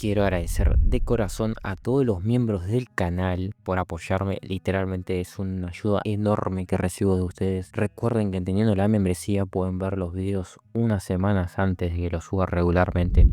Quiero agradecer de corazón a todos los miembros del canal por apoyarme. Literalmente es una ayuda enorme que recibo de ustedes. Recuerden que teniendo la membresía pueden ver los videos unas semanas antes de que los suba regularmente.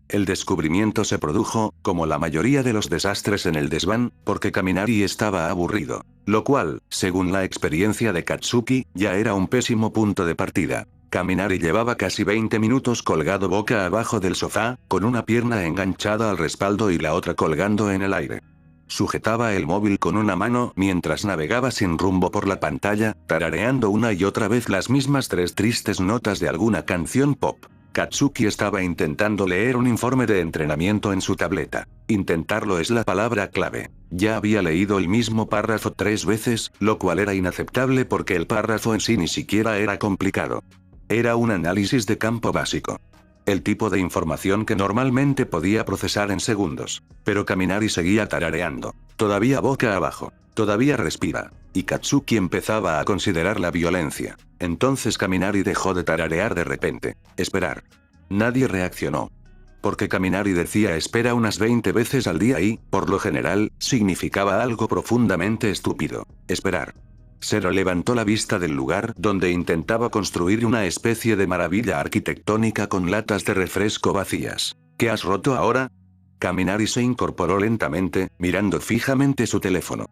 El descubrimiento se produjo, como la mayoría de los desastres en el desván, porque Kaminari estaba aburrido. Lo cual, según la experiencia de Katsuki, ya era un pésimo punto de partida. Kaminari llevaba casi 20 minutos colgado boca abajo del sofá, con una pierna enganchada al respaldo y la otra colgando en el aire. Sujetaba el móvil con una mano mientras navegaba sin rumbo por la pantalla, tarareando una y otra vez las mismas 3 tristes notas de alguna canción pop. Katsuki estaba intentando leer un informe de entrenamiento en su tableta. Intentarlo es la palabra clave. Ya había leído el mismo párrafo 3 veces, lo cual era inaceptable porque el párrafo en sí ni siquiera era complicado. Era un análisis de campo básico. El tipo de información que normalmente podía procesar en segundos. Pero Kaminari seguía tarareando. Todavía boca abajo. Todavía respira. Y Katsuki empezaba a considerar la violencia. Entonces Kaminari dejó de tararear de repente. Esperar. Nadie reaccionó. Porque Kaminari decía espera unas 20 veces al día y, por lo general, significaba algo profundamente estúpido. Esperar. Sero levantó la vista del lugar donde intentaba construir una especie de maravilla arquitectónica con latas de refresco vacías. ¿Qué has roto ahora? Kaminari se incorporó lentamente, mirando fijamente su teléfono.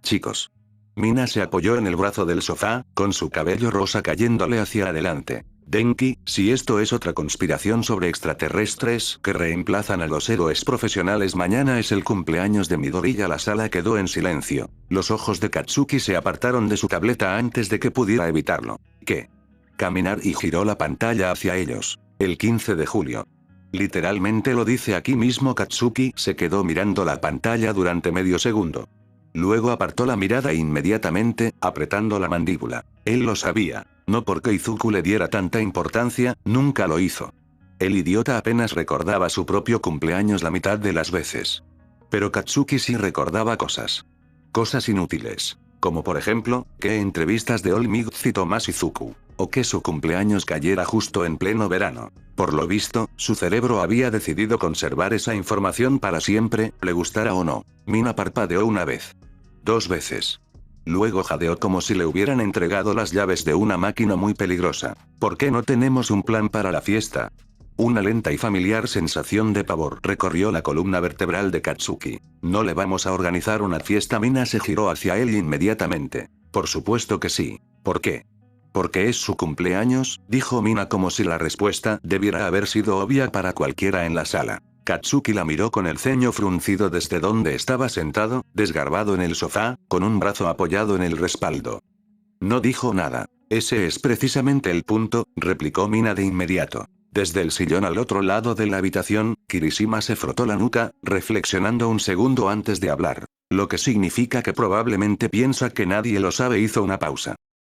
Chicos. Mina se apoyó en el brazo del sofá, con su cabello rosa cayéndole hacia adelante. Denki, si esto es otra conspiración sobre extraterrestres que reemplazan a los héroes profesionales, mañana es el cumpleaños de Midoriya. La sala quedó en silencio. Los ojos de Katsuki se apartaron de su tableta antes de que pudiera evitarlo. ¿Qué? Kaminari giró la pantalla hacia ellos. El 15 de julio. Literalmente lo dice aquí mismo. Katsuki se quedó mirando la pantalla durante medio segundo. Luego apartó la mirada inmediatamente, apretando la mandíbula. Él lo sabía. No porque Izuku le diera tanta importancia, nunca lo hizo. El idiota apenas recordaba su propio cumpleaños la mitad de las veces. Pero Katsuki sí recordaba cosas. Cosas inútiles. Como por ejemplo, que entrevistas de All Might citó más Izuku. O que su cumpleaños cayera justo en pleno verano. Por lo visto, su cerebro había decidido conservar esa información para siempre, le gustara o no. Mina parpadeó una vez. 2 veces. Luego jadeó como si le hubieran entregado las llaves de una máquina muy peligrosa. ¿Por qué no tenemos un plan para la fiesta? Una lenta y familiar sensación de pavor recorrió la columna vertebral de Katsuki. ¿No le vamos a organizar una fiesta? Mina se giró hacia él inmediatamente. Por supuesto que sí. ¿Por qué? Porque es su cumpleaños, dijo Mina como si la respuesta debiera haber sido obvia para cualquiera en la sala. Katsuki la miró con el ceño fruncido desde donde estaba sentado, desgarbado en el sofá, con un brazo apoyado en el respaldo. No dijo nada. Ese es precisamente el punto, replicó Mina de inmediato. Desde el sillón al otro lado de la habitación, Kirishima se frotó la nuca, reflexionando un segundo antes de hablar. Lo que significa que probablemente piensa que nadie lo sabe. Hizo una pausa.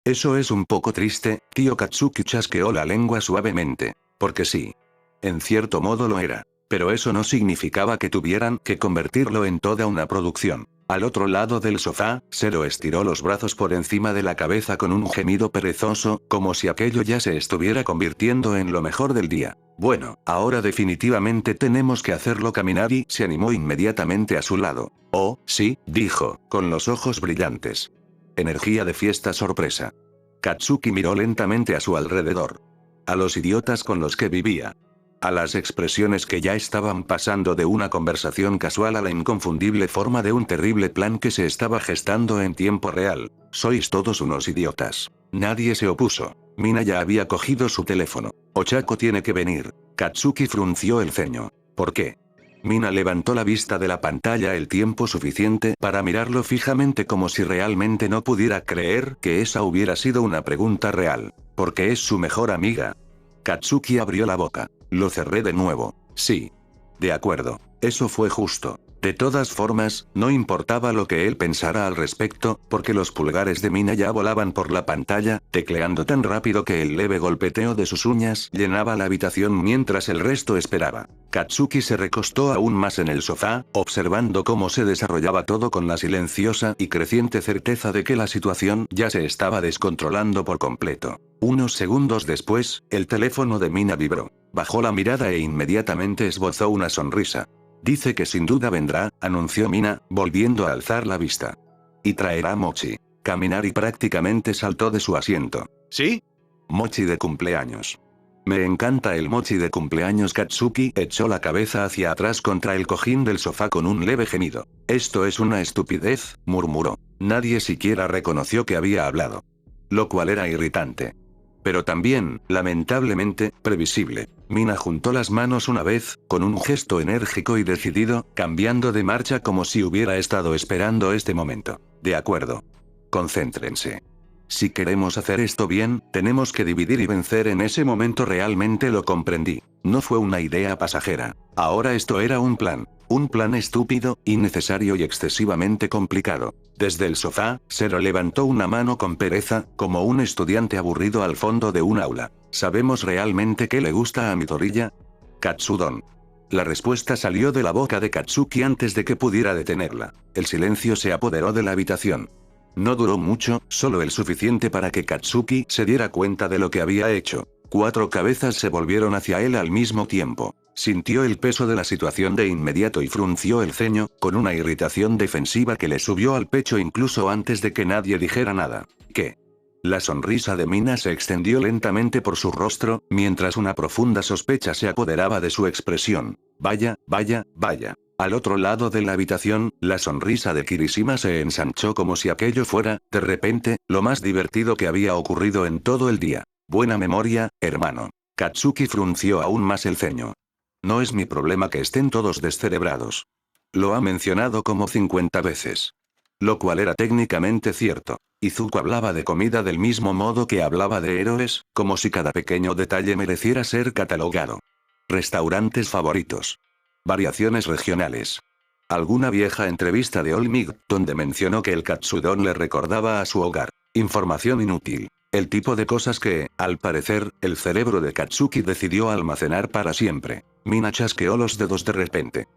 Eso es un poco triste, tío. Katsuki chasqueó la lengua suavemente. Porque sí. En cierto modo lo era. Pero eso no significaba que tuvieran que convertirlo en toda una producción. Al otro lado del sofá, Sero estiró los brazos por encima de la cabeza con un gemido perezoso, como si aquello ya se estuviera convirtiendo en lo mejor del día. Bueno, ahora definitivamente tenemos que hacerlo. Kaminari se animó inmediatamente a su lado. Oh, sí, dijo, con los ojos brillantes. Energía de fiesta sorpresa. Katsuki miró lentamente a su alrededor. A los idiotas con los que vivía. A las expresiones que ya estaban pasando de una conversación casual a la inconfundible forma de un terrible plan que se estaba gestando en tiempo real. Sois todos unos idiotas. Nadie se opuso. Mina ya había cogido su teléfono. Ochako tiene que venir. Katsuki frunció el ceño. ¿Por qué? Mina levantó la vista de la pantalla el tiempo suficiente para mirarlo fijamente como si realmente no pudiera creer que esa hubiera sido una pregunta real. Porque es su mejor amiga. Katsuki abrió la boca. Lo cerré de nuevo. Sí. De acuerdo. Eso fue justo. De todas formas, no importaba lo que él pensara al respecto, porque los pulgares de Mina ya volaban por la pantalla, tecleando tan rápido que el leve golpeteo de sus uñas llenaba la habitación mientras el resto esperaba. Katsuki se recostó aún más en el sofá, observando cómo se desarrollaba todo con la silenciosa y creciente certeza de que la situación ya se estaba descontrolando por completo. Unos segundos después, el teléfono de Mina vibró. Bajó la mirada e inmediatamente esbozó una sonrisa. Dice que sin duda vendrá, anunció Mina, volviendo a alzar la vista. Y traerá mochi. Kaminari prácticamente saltó de su asiento. ¿Sí? Mochi de cumpleaños. Me encanta el mochi de cumpleaños. Katsuki echó la cabeza hacia atrás contra el cojín del sofá con un leve gemido. Esto es una estupidez, murmuró. Nadie siquiera reconoció que había hablado. Lo cual era irritante. Pero también, lamentablemente, previsible. Mina juntó las manos una vez, con un gesto enérgico y decidido, cambiando de marcha como si hubiera estado esperando este momento. De acuerdo. Concéntrense. Si queremos hacer esto bien, tenemos que dividir y vencer. En ese momento realmente lo comprendí. No fue una idea pasajera. Ahora esto era un plan. Un plan estúpido, innecesario y excesivamente complicado. Desde el sofá, Zero levantó una mano con pereza, como un estudiante aburrido al fondo de un aula. ¿Sabemos realmente qué le gusta a Midoriya? Katsudon. La respuesta salió de la boca de Katsuki antes de que pudiera detenerla. El silencio se apoderó de la habitación. No duró mucho, solo el suficiente para que Katsuki se diera cuenta de lo que había hecho. 4 cabezas se volvieron hacia él al mismo tiempo. Sintió el peso de la situación de inmediato y frunció el ceño, con una irritación defensiva que le subió al pecho incluso antes de que nadie dijera nada. ¿Qué? La sonrisa de Mina se extendió lentamente por su rostro, mientras una profunda sospecha se apoderaba de su expresión. Vaya, vaya, vaya. Al otro lado de la habitación, la sonrisa de Kirishima se ensanchó como si aquello fuera, de repente, lo más divertido que había ocurrido en todo el día. Buena memoria, hermano. Katsuki frunció aún más el ceño. No es mi problema que estén todos descerebrados. Lo ha mencionado como 50 veces. Lo cual era técnicamente cierto. Izuku hablaba de comida del mismo modo que hablaba de héroes, como si cada pequeño detalle mereciera ser catalogado. Restaurantes favoritos. Variaciones regionales. Alguna vieja entrevista de All Might, donde mencionó que el katsudon le recordaba a su hogar. Información inútil. El tipo de cosas que, al parecer, el cerebro de Katsuki decidió almacenar para siempre. Mina chasqueó los dedos de repente.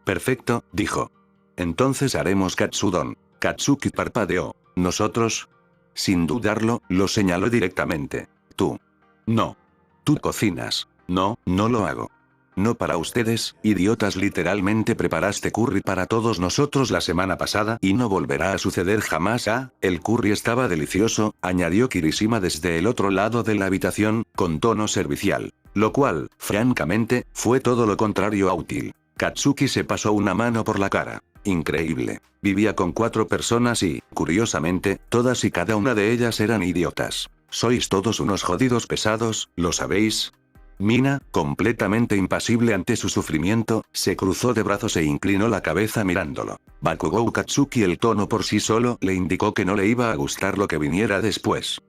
Perfecto, dijo. Entonces haremos katsudon. Katsuki parpadeó. ¿Nosotros? Sin dudarlo, lo señaló directamente. Tú. No. Tú cocinas. No, no lo hago. No para ustedes, idiotas. Literalmente preparaste curry para todos nosotros la semana pasada y no volverá a suceder jamás. El curry estaba delicioso, añadió Kirishima desde el otro lado de la habitación, con tono servicial. Lo cual, francamente, fue todo lo contrario a útil. Katsuki se pasó una mano por la cara. Increíble. Vivía con 4 personas y, curiosamente, todas y cada una de ellas eran idiotas. Sois todos unos jodidos pesados, ¿lo sabéis? Mina, completamente impasible ante su sufrimiento, se cruzó de brazos e inclinó la cabeza mirándolo. Bakugou Katsuki, el tono por sí solo le indicó que no le iba a gustar lo que viniera después.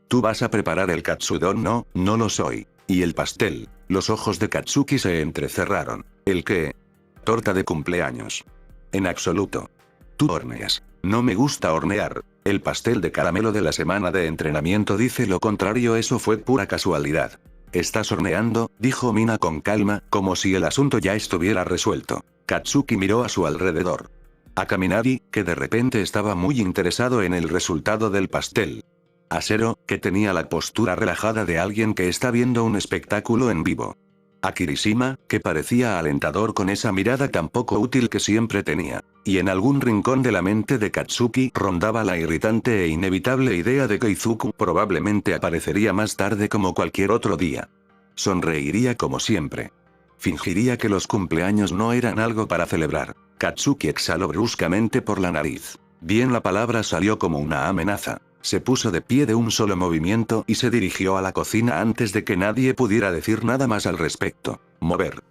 Tú vas a preparar el katsudon. No, no lo soy. Y el pastel. Los ojos de Katsuki se entrecerraron. ¿El qué? Torta de cumpleaños. En absoluto. Tú horneas. No me gusta hornear. El pastel de caramelo de la semana de entrenamiento dice lo contrario. Eso fue pura casualidad. ¿Estás horneando?, dijo Mina con calma, como si el asunto ya estuviera resuelto. Katsuki miró a su alrededor. A Kaminari, que de repente estaba muy interesado en el resultado del pastel. A Zero, que tenía la postura relajada de alguien que está viendo un espectáculo en vivo. A Kirishima, que parecía alentador con esa mirada tan poco útil que siempre tenía. Y en algún rincón de la mente de Katsuki rondaba la irritante e inevitable idea de que Izuku probablemente aparecería más tarde como cualquier otro día. Sonreiría como siempre. Fingiría que los cumpleaños no eran algo para celebrar. Katsuki exhaló bruscamente por la nariz. Bien, la palabra salió como una amenaza. Se puso de pie de un solo movimiento y se dirigió a la cocina antes de que nadie pudiera decir nada más al respecto. Mover.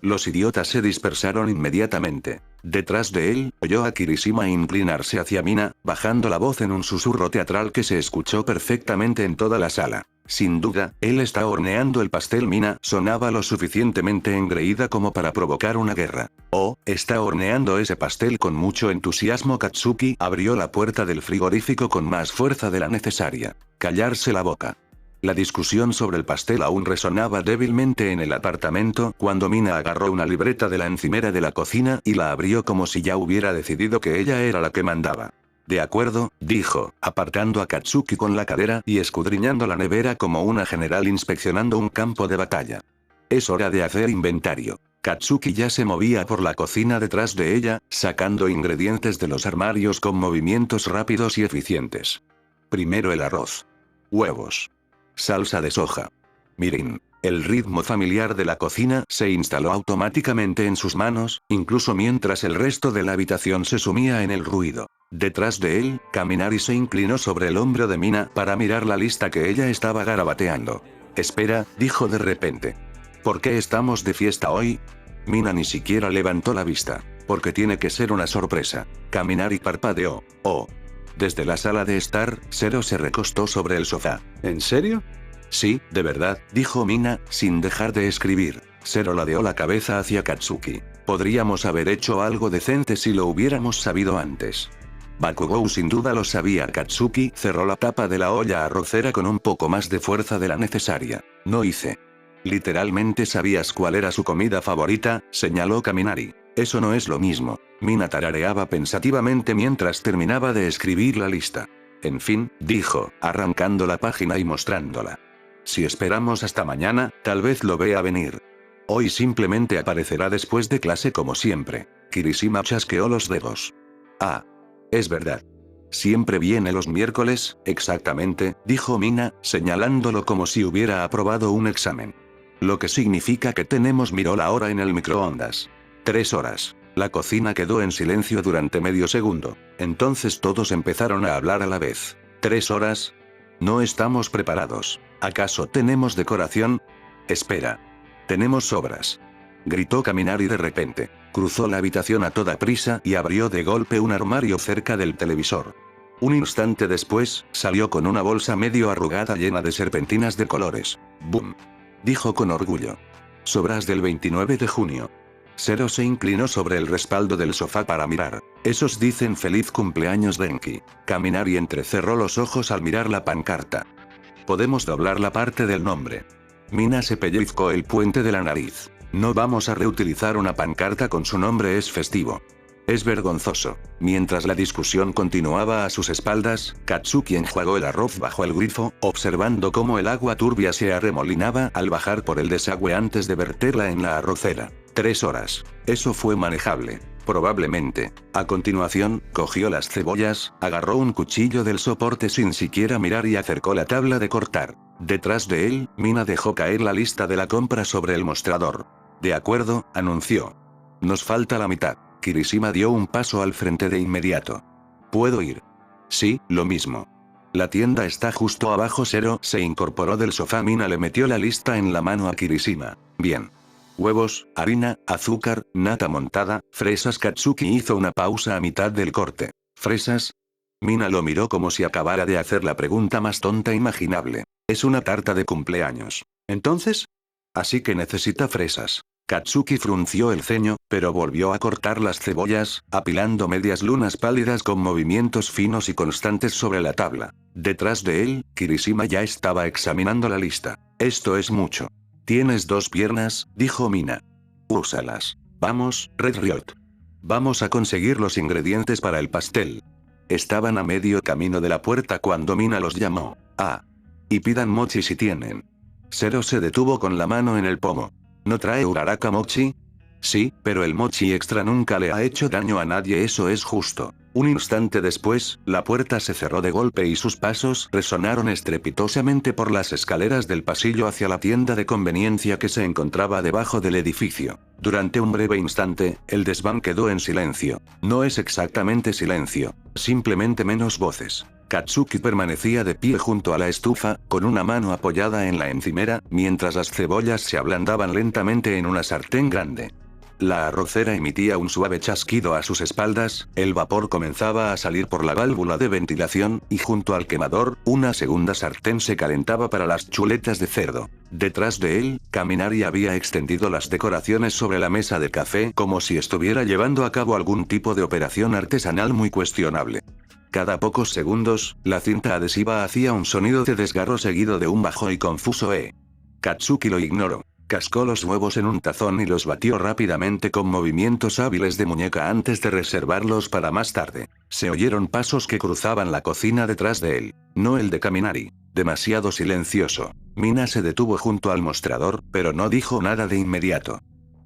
Los idiotas se dispersaron inmediatamente. Detrás de él, oyó a Kirishima inclinarse hacia Mina, bajando la voz en un susurro teatral que se escuchó perfectamente en toda la sala. Sin duda, él está horneando el pastel. Mina sonaba lo suficientemente engreída como para provocar una guerra. Oh, está horneando ese pastel con mucho entusiasmo. Katsuki abrió la puerta del frigorífico con más fuerza de la necesaria. Callarse la boca. La discusión sobre el pastel aún resonaba débilmente en el apartamento cuando Mina agarró una libreta de la encimera de la cocina y la abrió como si ya hubiera decidido que ella era la que mandaba. De acuerdo, dijo, apartando a Katsuki con la cadera y escudriñando la nevera como una general inspeccionando un campo de batalla. Es hora de hacer inventario. Katsuki ya se movía por la cocina detrás de ella, sacando ingredientes de los armarios con movimientos rápidos y eficientes. Primero el arroz. Huevos. Salsa de soja. Mirin. El ritmo familiar de la cocina se instaló automáticamente en sus manos, incluso mientras el resto de la habitación se sumía en el ruido. Detrás de él, Kaminari se inclinó sobre el hombro de Mina para mirar la lista que ella estaba garabateando. Espera, dijo de repente. ¿Por qué estamos de fiesta hoy? Mina ni siquiera levantó la vista. Porque tiene que ser una sorpresa. Kaminari parpadeó. Oh. Desde la sala de estar, Zero se recostó sobre el sofá. ¿En serio? Sí, de verdad, dijo Mina, sin dejar de escribir. Zero ladeó la cabeza hacia Katsuki. Podríamos haber hecho algo decente si lo hubiéramos sabido antes. Bakugou sin duda lo sabía. Katsuki cerró la tapa de la olla arrocera con un poco más de fuerza de la necesaria. No hice. Literalmente sabías cuál era su comida favorita, señaló Kaminari. Eso no es lo mismo. Mina tarareaba pensativamente mientras terminaba de escribir la lista. En fin, dijo, arrancando la página y mostrándola. Si esperamos hasta mañana, tal vez lo vea venir. Hoy simplemente aparecerá después de clase como siempre. Kirishima chasqueó los dedos. Ah. Es verdad. Siempre viene los miércoles, exactamente, dijo Mina, señalándolo como si hubiera aprobado un examen. Lo que significa que tenemos. Miró la hora en el microondas. 3 horas. La cocina quedó en silencio durante medio segundo. Entonces todos empezaron a hablar a la vez. 3 horas. No estamos preparados. ¿Acaso tenemos decoración? Espera. Tenemos sobras. Gritó Kaminari de repente. Cruzó la habitación a toda prisa y abrió de golpe un armario cerca del televisor. Un instante después, salió con una bolsa medio arrugada llena de serpentinas de colores. ¡Bum! Dijo con orgullo. Sobras del 29 de junio. Zero se inclinó sobre el respaldo del sofá para mirar. Esos dicen feliz cumpleaños Denki. Kaminari entrecerró los ojos al mirar la pancarta. Podemos doblar la parte del nombre. Mina se pellizcó el puente de la nariz. No vamos a reutilizar una pancarta con su nombre, es festivo. Es vergonzoso. Mientras la discusión continuaba a sus espaldas, Katsuki enjuagó el arroz bajo el grifo, observando cómo el agua turbia se arremolinaba al bajar por el desagüe antes de verterla en la arrocera. 3 horas. Eso fue manejable. Probablemente. A continuación, cogió las cebollas, agarró un cuchillo del soporte sin siquiera mirar y acercó la tabla de cortar. Detrás de él, Mina dejó caer la lista de la compra sobre el mostrador. De acuerdo, anunció. Nos falta la mitad. Kirishima dio un paso al frente de inmediato. ¿Puedo ir? Sí, lo mismo. La tienda está justo abajo. Zero se incorporó del sofá. Mina le metió la lista en la mano a Kirishima. Bien. Huevos, harina, azúcar, nata montada, fresas. Katsuki hizo una pausa a mitad del corte. ¿Fresas? Mina lo miró como si acabara de hacer la pregunta más tonta imaginable. Es una tarta de cumpleaños. ¿Entonces? Así que necesita fresas. Katsuki frunció el ceño, pero volvió a cortar las cebollas, apilando medias lunas pálidas con movimientos finos y constantes sobre la tabla. Detrás de él, Kirishima ya estaba examinando la lista. Esto es mucho. Tienes 2 piernas, dijo Mina. Úsalas. Vamos, Red Riot. Vamos a conseguir los ingredientes para el pastel. Estaban a medio camino de la puerta cuando Mina los llamó. Ah. Y pidan mochi si tienen. Zero se detuvo con la mano en el pomo. ¿No trae uraraka mochi? Sí, pero el mochi extra nunca le ha hecho daño a nadie, eso es justo. Un instante después, la puerta se cerró de golpe y sus pasos resonaron estrepitosamente por las escaleras del pasillo hacia la tienda de conveniencia que se encontraba debajo del edificio. Durante un breve instante, el desván quedó en silencio. No es exactamente silencio, simplemente menos voces. Katsuki permanecía de pie junto a la estufa, con una mano apoyada en la encimera, mientras las cebollas se ablandaban lentamente en una sartén grande. La arrocera emitía un suave chasquido a sus espaldas, el vapor comenzaba a salir por la válvula de ventilación, y junto al quemador, una segunda sartén se calentaba para las chuletas de cerdo. Detrás de él, Kaminari había extendido las decoraciones sobre la mesa de café como si estuviera llevando a cabo algún tipo de operación artesanal muy cuestionable. Cada pocos segundos, la cinta adhesiva hacía un sonido de desgarro seguido de un bajo y confuso Katsuki lo ignoró. Cascó los huevos en un tazón y los batió rápidamente con movimientos hábiles de muñeca antes de reservarlos para más tarde. Se oyeron pasos que cruzaban la cocina detrás de él. No el de Kaminari. Demasiado silencioso. Mina se detuvo junto al mostrador, pero no dijo nada de inmediato.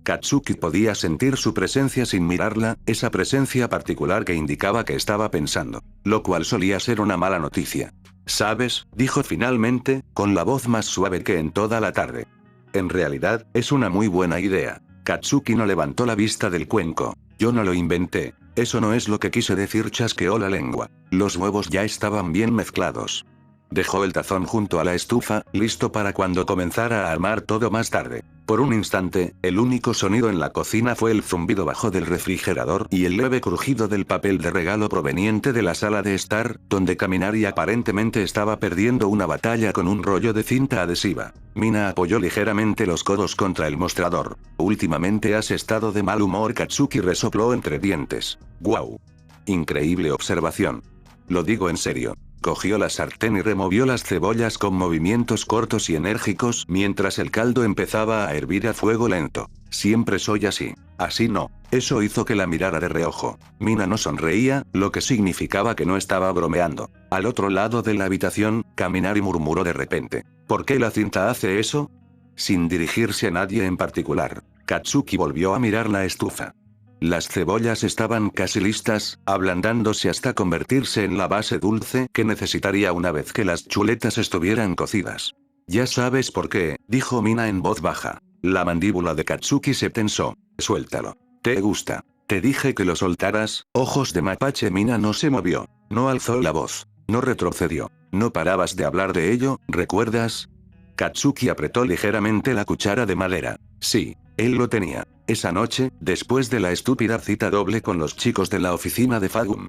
Katsuki podía sentir su presencia sin mirarla, esa presencia particular que indicaba que estaba pensando. Lo cual solía ser una mala noticia. ¿Sabes?, dijo finalmente, con la voz más suave que en toda la tarde. En realidad, es una muy buena idea. Katsuki no levantó la vista del cuenco. Yo no lo inventé. Eso no es lo que quise decir, chasqueó la lengua. Los huevos ya estaban bien mezclados. Dejó el tazón junto a la estufa, listo para cuando comenzara a armar todo más tarde. Por un instante, el único sonido en la cocina fue el zumbido bajo del refrigerador y el leve crujido del papel de regalo proveniente de la sala de estar, donde Kaminari aparentemente estaba perdiendo una batalla con un rollo de cinta adhesiva. Mina apoyó ligeramente los codos contra el mostrador. Últimamente has estado de mal humor, Katsuki resopló entre dientes. ¡Guau! Increíble observación. Lo digo en serio. Cogió la sartén y removió las cebollas con movimientos cortos y enérgicos mientras el caldo empezaba a hervir a fuego lento. Siempre soy así. Así no. Eso hizo que la mirara de reojo. Mina no sonreía, lo que significaba que no estaba bromeando. Al otro lado de la habitación, Kaminari murmuró de repente. ¿Por qué la cinta hace eso? Sin dirigirse a nadie en particular, Katsuki volvió a mirar la estufa. Las cebollas estaban casi listas, ablandándose hasta convertirse en la base dulce que necesitaría una vez que las chuletas estuvieran cocidas. Ya sabes por qué, dijo Mina en voz baja. La mandíbula de Katsuki se tensó. Suéltalo. ¿Te gusta? Te dije que lo soltaras. Ojos de mapache. Mina no se movió. No alzó la voz. No retrocedió. No parabas de hablar de ello, ¿recuerdas? Katsuki apretó ligeramente la cuchara de madera. Sí, él lo tenía. Esa noche, después de la estúpida cita doble con los chicos de la oficina de Fagum.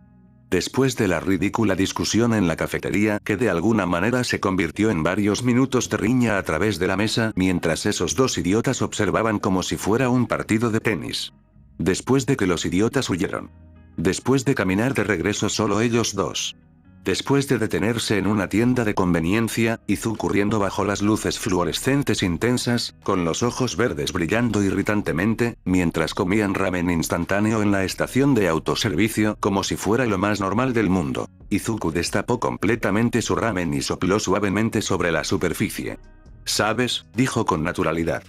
Después de la ridícula discusión en la cafetería que de alguna manera se convirtió en varios minutos de riña a través de la mesa mientras esos dos idiotas observaban como si fuera un partido de tenis. Después de que los idiotas huyeron. Después de caminar de regreso solo ellos dos. Después de detenerse en una tienda de conveniencia, Izu corriendo bajo las luces fluorescentes intensas, con los ojos verdes brillando irritantemente, mientras comían ramen instantáneo en la estación de autoservicio como si fuera lo más normal del mundo. Izuku destapó completamente su ramen y sopló suavemente sobre la superficie. ¿Sabes?, dijo con naturalidad.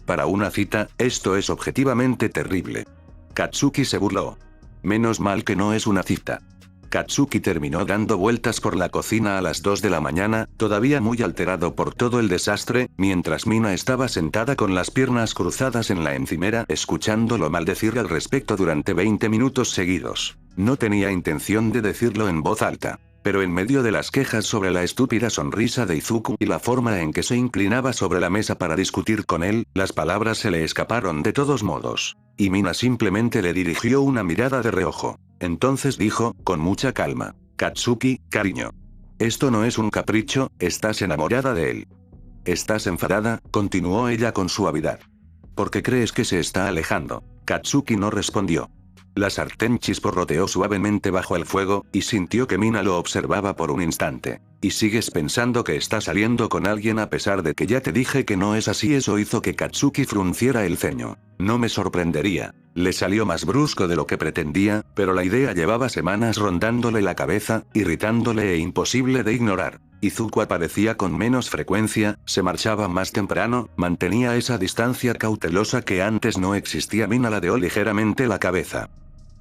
Para una cita, esto es objetivamente terrible. Katsuki se burló. Menos mal que no es una cita. Katsuki terminó dando vueltas por la cocina a las 2 de la mañana, todavía muy alterado por todo el desastre, mientras Mina estaba sentada con las piernas cruzadas en la encimera escuchándolo maldecir al respecto durante 20 minutos seguidos. No tenía intención de decirlo en voz alta. Pero en medio de las quejas sobre la estúpida sonrisa de Izuku y la forma en que se inclinaba sobre la mesa para discutir con él, las palabras se le escaparon de todos modos. Y Mina simplemente le dirigió una mirada de reojo. Entonces dijo, con mucha calma, Katsuki, cariño. Esto no es un capricho, estás enamorada de él. ¿Estás enfadada?, continuó ella con suavidad. ¿Por qué crees que se está alejando? Katsuki no respondió. La sartén chisporroteó suavemente bajo el fuego, y sintió que Mina lo observaba por un instante. ¿Y sigues pensando que está saliendo con alguien a pesar de que ya te dije que no es así? Eso hizo que Katsuki frunciera el ceño. No me sorprendería. Le salió más brusco de lo que pretendía, pero la idea llevaba semanas rondándole la cabeza, irritándole e imposible de ignorar. Izuku aparecía con menos frecuencia, se marchaba más temprano, mantenía esa distancia cautelosa que antes no existía. Mina ladeó ligeramente la cabeza.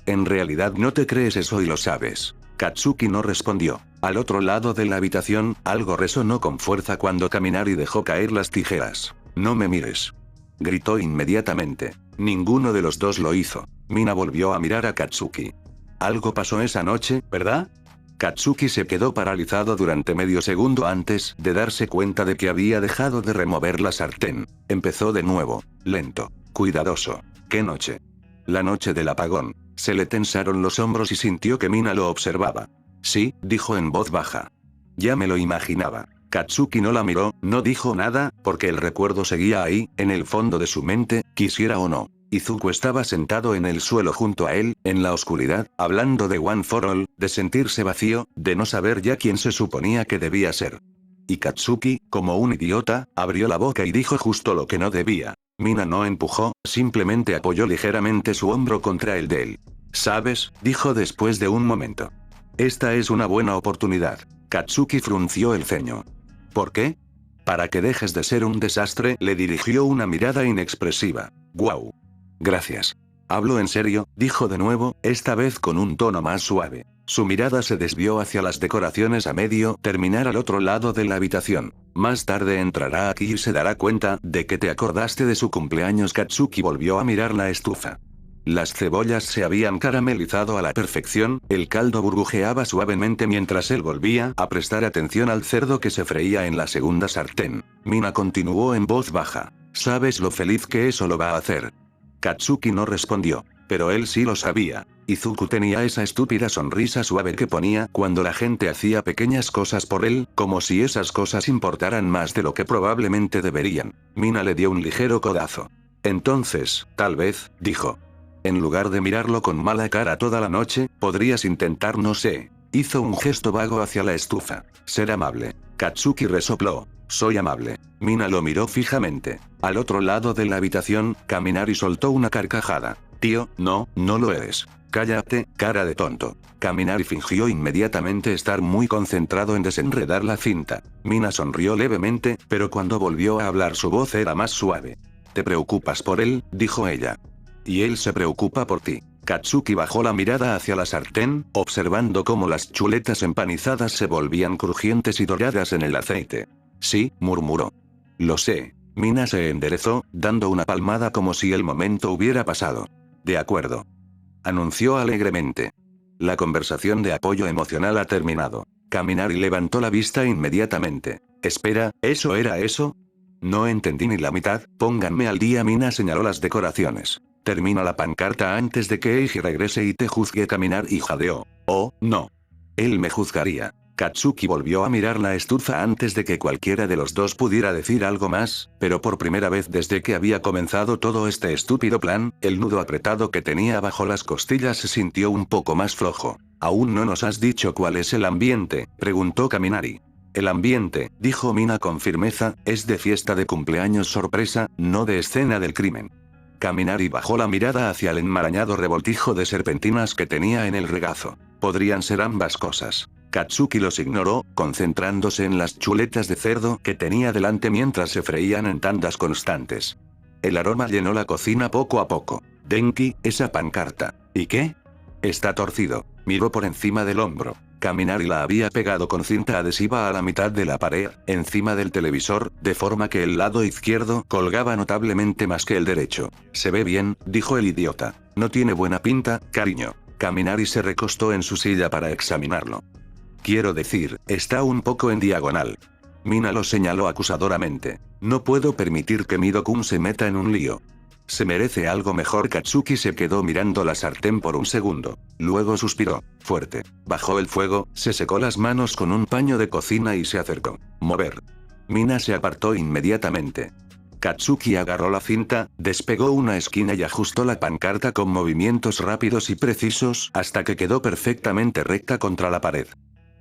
En realidad no te crees eso y lo sabes. Katsuki no respondió. Al otro lado de la habitación, algo resonó con fuerza cuando Kaminari dejó caer las tijeras. No me mires. Gritó inmediatamente. Ninguno de los dos lo hizo. Mina volvió a mirar a Katsuki. Algo pasó esa noche, ¿verdad? Katsuki se quedó paralizado durante medio segundo antes de darse cuenta de que había dejado de remover la sartén. Empezó de nuevo, lento, cuidadoso. ¿Qué noche? La noche del apagón. Se le tensaron los hombros y sintió que Mina lo observaba. Sí, dijo en voz baja. Ya me lo imaginaba. Katsuki no la miró, no dijo nada, porque el recuerdo seguía ahí, en el fondo de su mente, quisiera o no. Izuku estaba sentado en el suelo junto a él, en la oscuridad, hablando de One for All, de sentirse vacío, de no saber ya quién se suponía que debía ser. Y Katsuki, como un idiota, abrió la boca y dijo justo lo que no debía. Mina no empujó, simplemente apoyó ligeramente su hombro contra el de él. ¿Sabes?, dijo después de un momento. Esta es una buena oportunidad. Katsuki frunció el ceño. ¿Por qué? Para que dejes de ser un desastre, le dirigió una mirada inexpresiva. Guau. Gracias. Hablo en serio, dijo de nuevo, esta vez con un tono más suave. Su mirada se desvió hacia las decoraciones a medio terminar al otro lado de la habitación. Más tarde entrará aquí y se dará cuenta de que te acordaste de su cumpleaños. Katsuki volvió a mirar la estufa. Las cebollas se habían caramelizado a la perfección, el caldo burbujeaba suavemente mientras él volvía a prestar atención al cerdo que se freía en la segunda sartén. Mina continuó en voz baja. ¿Sabes lo feliz que eso lo va a hacer? Katsuki no respondió, pero él sí lo sabía. Izuku tenía esa estúpida sonrisa suave que ponía cuando la gente hacía pequeñas cosas por él, como si esas cosas importaran más de lo que probablemente deberían. Mina le dio un ligero codazo. Entonces, tal vez, dijo. En lugar de mirarlo con mala cara toda la noche, podrías intentar, no sé. Hizo un gesto vago hacia la estufa. Ser amable. Katsuki resopló. Soy amable. Mina lo miró fijamente. Al otro lado de la habitación, Kaminari soltó una carcajada. Tío, no lo eres. Cállate, cara de tonto. Kaminari fingió inmediatamente estar muy concentrado en desenredar la cinta. Mina sonrió levemente, pero cuando volvió a hablar su voz era más suave. ¿Te preocupas por él?, dijo ella. Y él se preocupa por ti. Katsuki bajó la mirada hacia la sartén, observando cómo las chuletas empanizadas se volvían crujientes y doradas en el aceite. Sí, murmuró. Lo sé. Mina se enderezó, dando una palmada como si el momento hubiera pasado. De acuerdo. Anunció alegremente. La conversación de apoyo emocional ha terminado. Kaminari levantó la vista inmediatamente. Espera, ¿eso era eso? No entendí ni la mitad, pónganme al día. Mina señaló las decoraciones. Termina la pancarta antes de que Eiji regrese y te juzgue. Kaminari y jadeó. Oh, no. Él me juzgaría. Katsuki volvió a mirar la estufa antes de que cualquiera de los dos pudiera decir algo más, pero por primera vez desde que había comenzado todo este estúpido plan, el nudo apretado que tenía bajo las costillas se sintió un poco más flojo. ¿Aún no nos has dicho cuál es el ambiente?, preguntó Kaminari. El ambiente, dijo Mina con firmeza, es de fiesta de cumpleaños sorpresa, no de escena del crimen. Kaminari bajó la mirada hacia el enmarañado revoltijo de serpentinas que tenía en el regazo. Podrían ser ambas cosas. Katsuki los ignoró, concentrándose en las chuletas de cerdo que tenía delante mientras se freían en tandas constantes. El aroma llenó la cocina poco a poco. Denki, esa pancarta. ¿Y qué? Está torcido. Miró por encima del hombro. Kaminari la había pegado con cinta adhesiva a la mitad de la pared, encima del televisor, de forma que el lado izquierdo colgaba notablemente más que el derecho. Se ve bien, dijo el idiota. No tiene buena pinta, cariño. Kaminari se recostó en su silla para examinarlo. Quiero decir, está un poco en diagonal. Mina lo señaló acusadoramente. No puedo permitir que Mido-kun se meta en un lío. Se merece algo mejor. Katsuki se quedó mirando la sartén por un segundo. Luego suspiró, fuerte. Bajó el fuego, se secó las manos con un paño de cocina y se acercó. Mover. Mina se apartó inmediatamente. Katsuki agarró la cinta, despegó una esquina y ajustó la pancarta con movimientos rápidos y precisos hasta que quedó perfectamente recta contra la pared.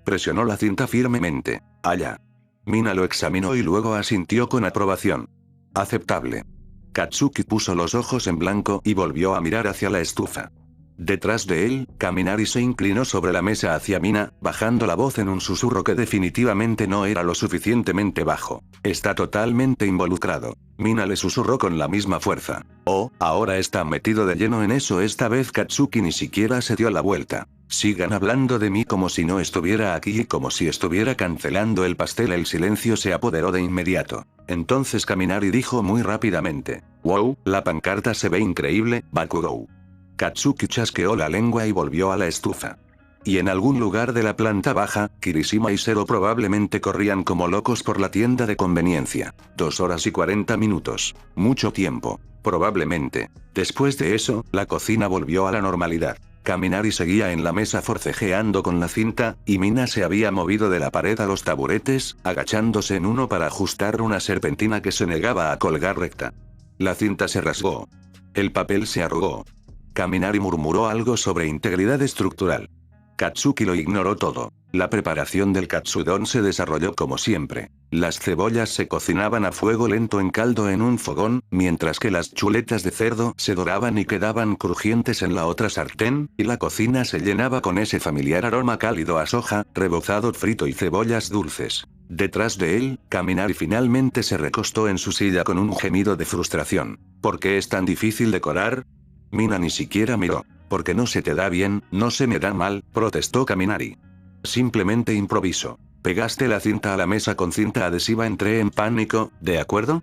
Presionó la cinta firmemente. Allá. Mina lo examinó y luego asintió con aprobación. Aceptable. Katsuki puso los ojos en blanco y volvió a mirar hacia la estufa. Detrás de él, Kaminari se inclinó sobre la mesa hacia Mina, bajando la voz en un susurro que definitivamente no era lo suficientemente bajo. Está totalmente involucrado. Mina le susurró con la misma fuerza. Oh, ahora está metido de lleno en eso. Esta vez Katsuki ni siquiera se dio la vuelta. Sigan hablando de mí como si no estuviera aquí y como si estuviera cancelando el pastel. El silencio se apoderó de inmediato. Entonces Kaminari dijo muy rápidamente. Wow, la pancarta se ve increíble, Bakugou. Katsuki chasqueó la lengua y volvió a la estufa. Y en algún lugar de la planta baja, Kirishima y Zero probablemente corrían como locos por la tienda de conveniencia. 2 horas y 40 minutos. Mucho tiempo. Probablemente. Después de eso, la cocina volvió a la normalidad. Kaminari seguía en la mesa forcejeando con la cinta, y Mina se había movido de la pared a los taburetes, agachándose en uno para ajustar una serpentina que se negaba a colgar recta. La cinta se rasgó. El papel se arrugó. Kaminari murmuró algo sobre integridad estructural. Katsuki lo ignoró todo. La preparación del katsudon se desarrolló como siempre. Las cebollas se cocinaban a fuego lento en caldo en un fogón, mientras que las chuletas de cerdo se doraban y quedaban crujientes en la otra sartén, y la cocina se llenaba con ese familiar aroma cálido a soja, rebozado frito y cebollas dulces. Detrás de él, Kaminari finalmente se recostó en su silla con un gemido de frustración. ¿Por qué es tan difícil decorar? Mina ni siquiera miró. Porque no se te da bien, no se me da mal, protestó Kaminari. Simplemente improviso. Pegaste la cinta a la mesa con cinta adhesiva. Entré en pánico, ¿de acuerdo?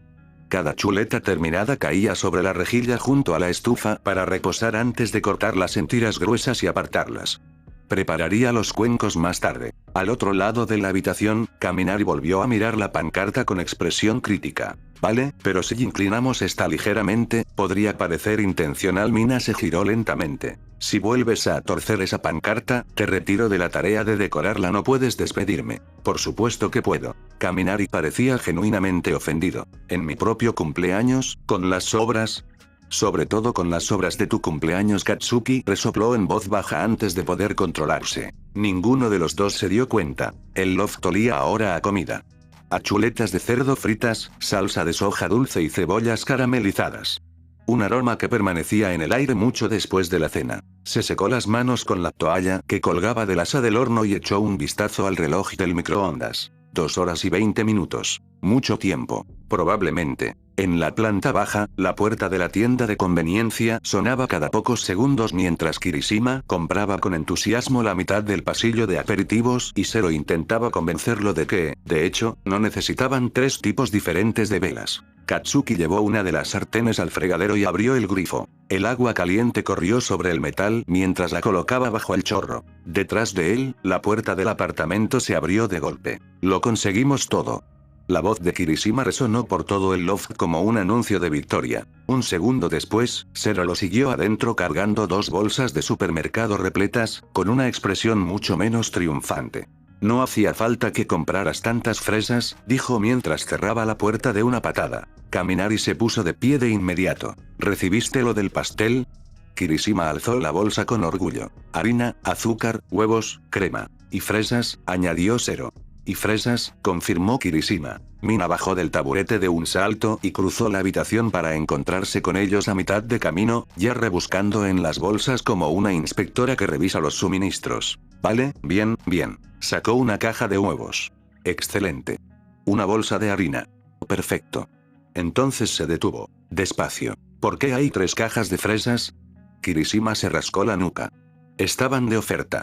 Cada chuleta terminada caía sobre la rejilla junto a la estufa para reposar antes de cortarlas en tiras gruesas y apartarlas. Prepararía los cuencos más tarde. Al otro lado de la habitación, Kaminari volvió a mirar la pancarta con expresión crítica. Vale, pero si inclinamos esta ligeramente, podría parecer intencional. Mina se giró lentamente. Si vuelves a torcer esa pancarta, te retiro de la tarea de decorarla. No puedes despedirme. Por supuesto que puedo. Kaminari parecía genuinamente ofendido. En mi propio cumpleaños, con las obras. Sobre todo con las obras de tu cumpleaños. Katsuki resopló en voz baja antes de poder controlarse. Ninguno de los dos se dio cuenta. El loft olía ahora a comida. A chuletas de cerdo fritas, salsa de soja dulce y cebollas caramelizadas. Un aroma que permanecía en el aire mucho después de la cena. Se secó las manos con la toalla que colgaba del asa del horno y echó un vistazo al reloj del microondas. 2 horas y 20 minutos. Mucho tiempo. Probablemente. En la planta baja, la puerta de la tienda de conveniencia sonaba cada pocos segundos mientras Kirishima compraba con entusiasmo la mitad del pasillo de aperitivos y Zero intentaba convencerlo de que, de hecho, no necesitaban 3 tipos diferentes de velas. Katsuki llevó una de las sartenes al fregadero y abrió el grifo. El agua caliente corrió sobre el metal mientras la colocaba bajo el chorro. Detrás de él, la puerta del apartamento se abrió de golpe. Lo conseguimos todo. La voz de Kirishima resonó por todo el loft como un anuncio de victoria. Un segundo después, Zero lo siguió adentro cargando 2 bolsas de supermercado repletas, con una expresión mucho menos triunfante. No hacía falta que compraras tantas fresas, dijo mientras cerraba la puerta de una patada. Kaminari se puso de pie de inmediato. ¿Recibiste lo del pastel? Kirishima alzó la bolsa con orgullo. Harina, azúcar, huevos, crema. Y fresas, añadió Zero. Y fresas, confirmó Kirishima. Mina bajó del taburete de un salto y cruzó la habitación para encontrarse con ellos a mitad de camino, ya rebuscando en las bolsas como una inspectora que revisa los suministros. Vale, bien, bien. Sacó una caja de huevos. Excelente. Una bolsa de harina. Perfecto. Entonces se detuvo. Despacio. ¿Por qué hay 3 cajas de fresas? Kirishima se rascó la nuca. Estaban de oferta.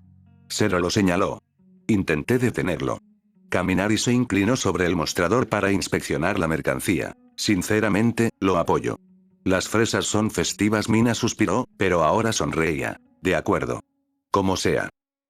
Zero lo señaló. Intenté detenerlo. Kaminari se inclinó sobre el mostrador para inspeccionar la mercancía. Sinceramente, lo apoyo. Las fresas son festivas. Mina suspiró, pero ahora sonreía. De acuerdo. Como sea.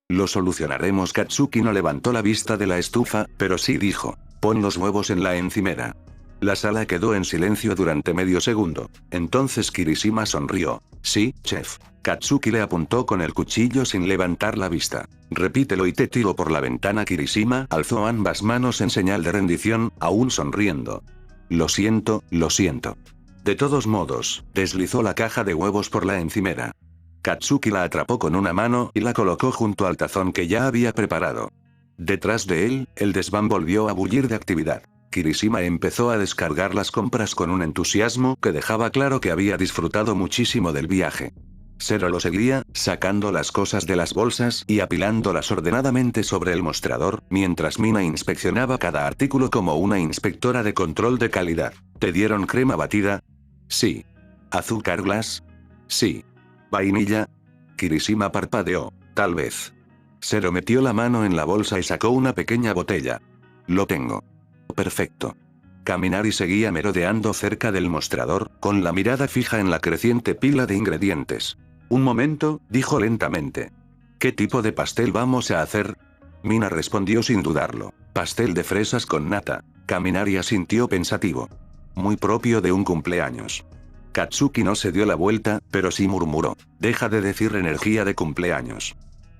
Lo solucionaremos. Katsuki no levantó la vista de la estufa, pero sí dijo. Pon los huevos en la encimera. La sala quedó en silencio durante medio segundo. Entonces Kirishima sonrió. Sí, chef. Katsuki le apuntó con el cuchillo sin levantar la vista. Repítelo y te tiro por la ventana. Kirishima alzó ambas manos en señal de rendición, aún sonriendo. Lo siento, lo siento. De todos modos, deslizó la caja de huevos por la encimera. Katsuki la atrapó con una mano y la colocó junto al tazón que ya había preparado. Detrás de él, el desván volvió a bullir de actividad. Kirishima empezó a descargar las compras con un entusiasmo que dejaba claro que había disfrutado muchísimo del viaje. Zero lo seguía, sacando las cosas de las bolsas y apilándolas ordenadamente sobre el mostrador, mientras Mina inspeccionaba cada artículo como una inspectora de control de calidad. ¿Te dieron crema batida? Sí. ¿Azúcar glass? Sí. ¿Vainilla? Kirishima parpadeó. Tal vez. Zero metió la mano en la bolsa y sacó una pequeña botella. Lo tengo. Perfecto. Kaminari seguía merodeando cerca del mostrador, con la mirada fija en la creciente pila de ingredientes. Un momento, dijo lentamente. ¿Qué tipo de pastel vamos a hacer? Mina respondió sin dudarlo. Pastel de fresas con nata. Kaminari asintió pensativo. Muy propio de un cumpleaños. Katsuki no se dio la vuelta, pero sí murmuró. Deja de decir energía de cumpleaños.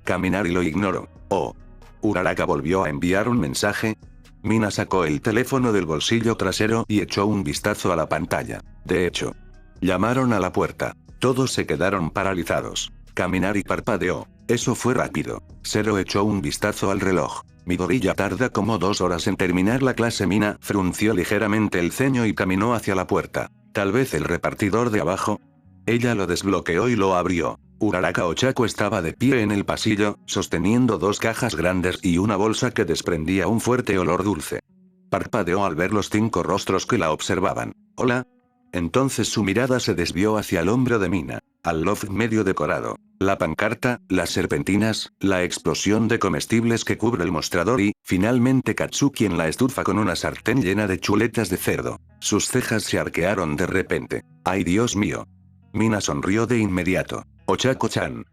Kaminari lo ignoró. Oh. Uraraka volvió a enviar un mensaje. Mina sacó el teléfono del bolsillo trasero y echó un vistazo a la pantalla. De hecho, llamaron a la puerta. Todos se quedaron paralizados. Kaminari parpadeó. Eso fue rápido. Zero echó un vistazo al reloj. Midori ya tarda como 2 horas en terminar la clase. Mina frunció ligeramente el ceño y caminó hacia la puerta. Tal vez el repartidor de abajo. Ella lo desbloqueó y lo abrió. Uraraka Ochako estaba de pie en el pasillo, sosteniendo 2 cajas grandes y una bolsa que desprendía un fuerte olor dulce. Parpadeó al ver los 5 rostros que la observaban. ¿Hola? Entonces su mirada se desvió hacia el hombro de Mina, al loft medio decorado, la pancarta, las serpentinas, la explosión de comestibles que cubre el mostrador y, finalmente Katsuki en la estufa con una sartén llena de chuletas de cerdo. Sus cejas se arquearon de repente. ¡Ay, Dios mío! Mina sonrió de inmediato. Ochako-chan.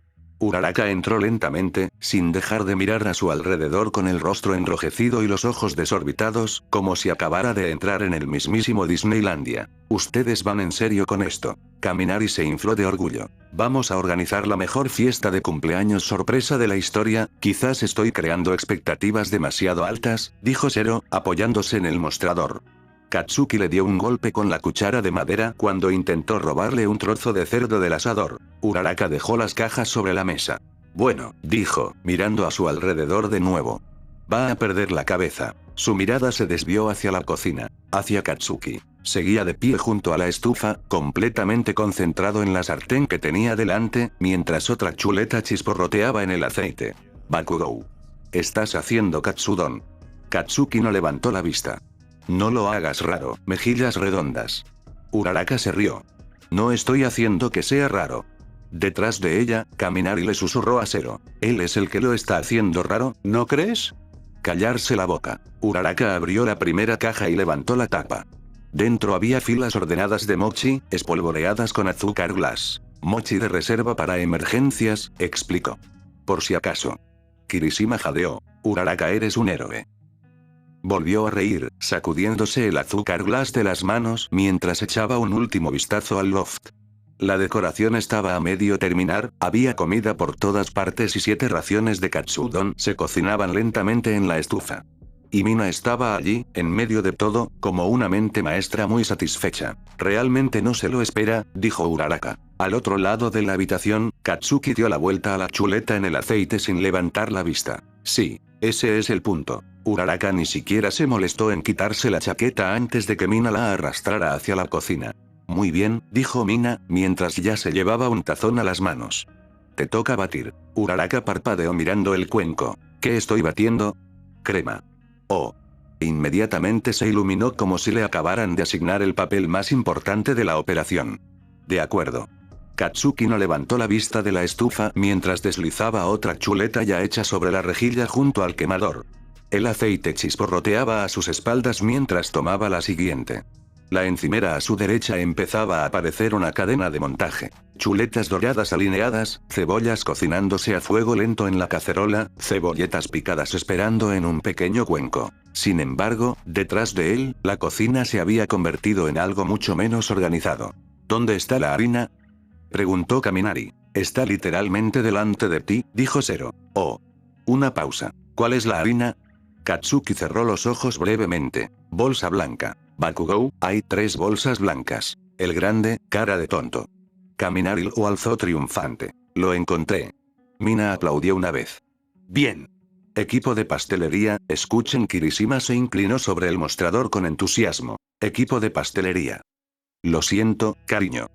Uraraka entró lentamente, sin dejar de mirar a su alrededor con el rostro enrojecido y los ojos desorbitados, como si acabara de entrar en el mismísimo Disneylandia. ¿Ustedes van en serio con esto? Kaminari se infló de orgullo. Vamos a organizar la mejor fiesta de cumpleaños sorpresa de la historia. Quizás estoy creando expectativas demasiado altas, dijo Zero, apoyándose en el mostrador. Katsuki le dio un golpe con la cuchara de madera cuando intentó robarle un trozo de cerdo del asador. Uraraka dejó las cajas sobre la mesa. Bueno, dijo, mirando a su alrededor de nuevo. Va a perder la cabeza. Su mirada se desvió hacia la cocina, hacia Katsuki. Seguía de pie junto a la estufa, completamente concentrado en la sartén que tenía delante, mientras otra chuleta chisporroteaba en el aceite. Bakugou. Estás haciendo katsudon. Katsuki no levantó la vista. No lo hagas raro, mejillas redondas. Uraraka se rió. No estoy haciendo que sea raro. Detrás de ella, Kaminari le susurró a Zero. Él es el que lo está haciendo raro, ¿no crees? Callarse la boca. Uraraka abrió la primera caja y levantó la tapa. Dentro había filas ordenadas de mochi, espolvoreadas con azúcar glass. Mochi de reserva para emergencias, explicó. Por si acaso. Kirishima jadeó. Uraraka, eres un héroe. Volvió a reír, sacudiéndose el azúcar glass de las manos mientras echaba un último vistazo al loft. La decoración estaba a medio terminar, había comida por todas partes y 7 raciones de katsudon se cocinaban lentamente en la estufa. Y Mina estaba allí, en medio de todo, como una mente maestra muy satisfecha. Realmente no se lo espera, dijo Uraraka. Al otro lado de la habitación, Katsuki dio la vuelta a la chuleta en el aceite sin levantar la vista. Sí, ese es el punto. Uraraka ni siquiera se molestó en quitarse la chaqueta antes de que Mina la arrastrara hacia la cocina. Muy bien, dijo Mina, mientras ya se llevaba un tazón a las manos. Te toca batir. Uraraka parpadeó mirando el cuenco. ¿Qué estoy batiendo? Crema. Oh. Inmediatamente se iluminó como si le acabaran de asignar el papel más importante de la operación. De acuerdo. Katsuki no levantó la vista de la estufa mientras deslizaba otra chuleta ya hecha sobre la rejilla junto al quemador. El aceite chisporroteaba a sus espaldas mientras tomaba la siguiente. La encimera a su derecha empezaba a aparecer una cadena de montaje. Chuletas doradas alineadas, cebollas cocinándose a fuego lento en la cacerola, cebolletas picadas esperando en un pequeño cuenco. Sin embargo, detrás de él, la cocina se había convertido en algo mucho menos organizado. ¿Dónde está la harina? Preguntó Kaminari. Está literalmente delante de ti, dijo Zero. Oh. Una pausa. ¿Cuál es la harina? Katsuki cerró los ojos brevemente. Bolsa blanca. Bakugou, hay 3 bolsas blancas. El grande, cara de tonto. Kaminari lo alzó triunfante. Lo encontré. Mina aplaudió una vez. Bien. Equipo de pastelería, escuchen. Kirishima se inclinó sobre el mostrador con entusiasmo. Equipo de pastelería. Lo siento, cariño.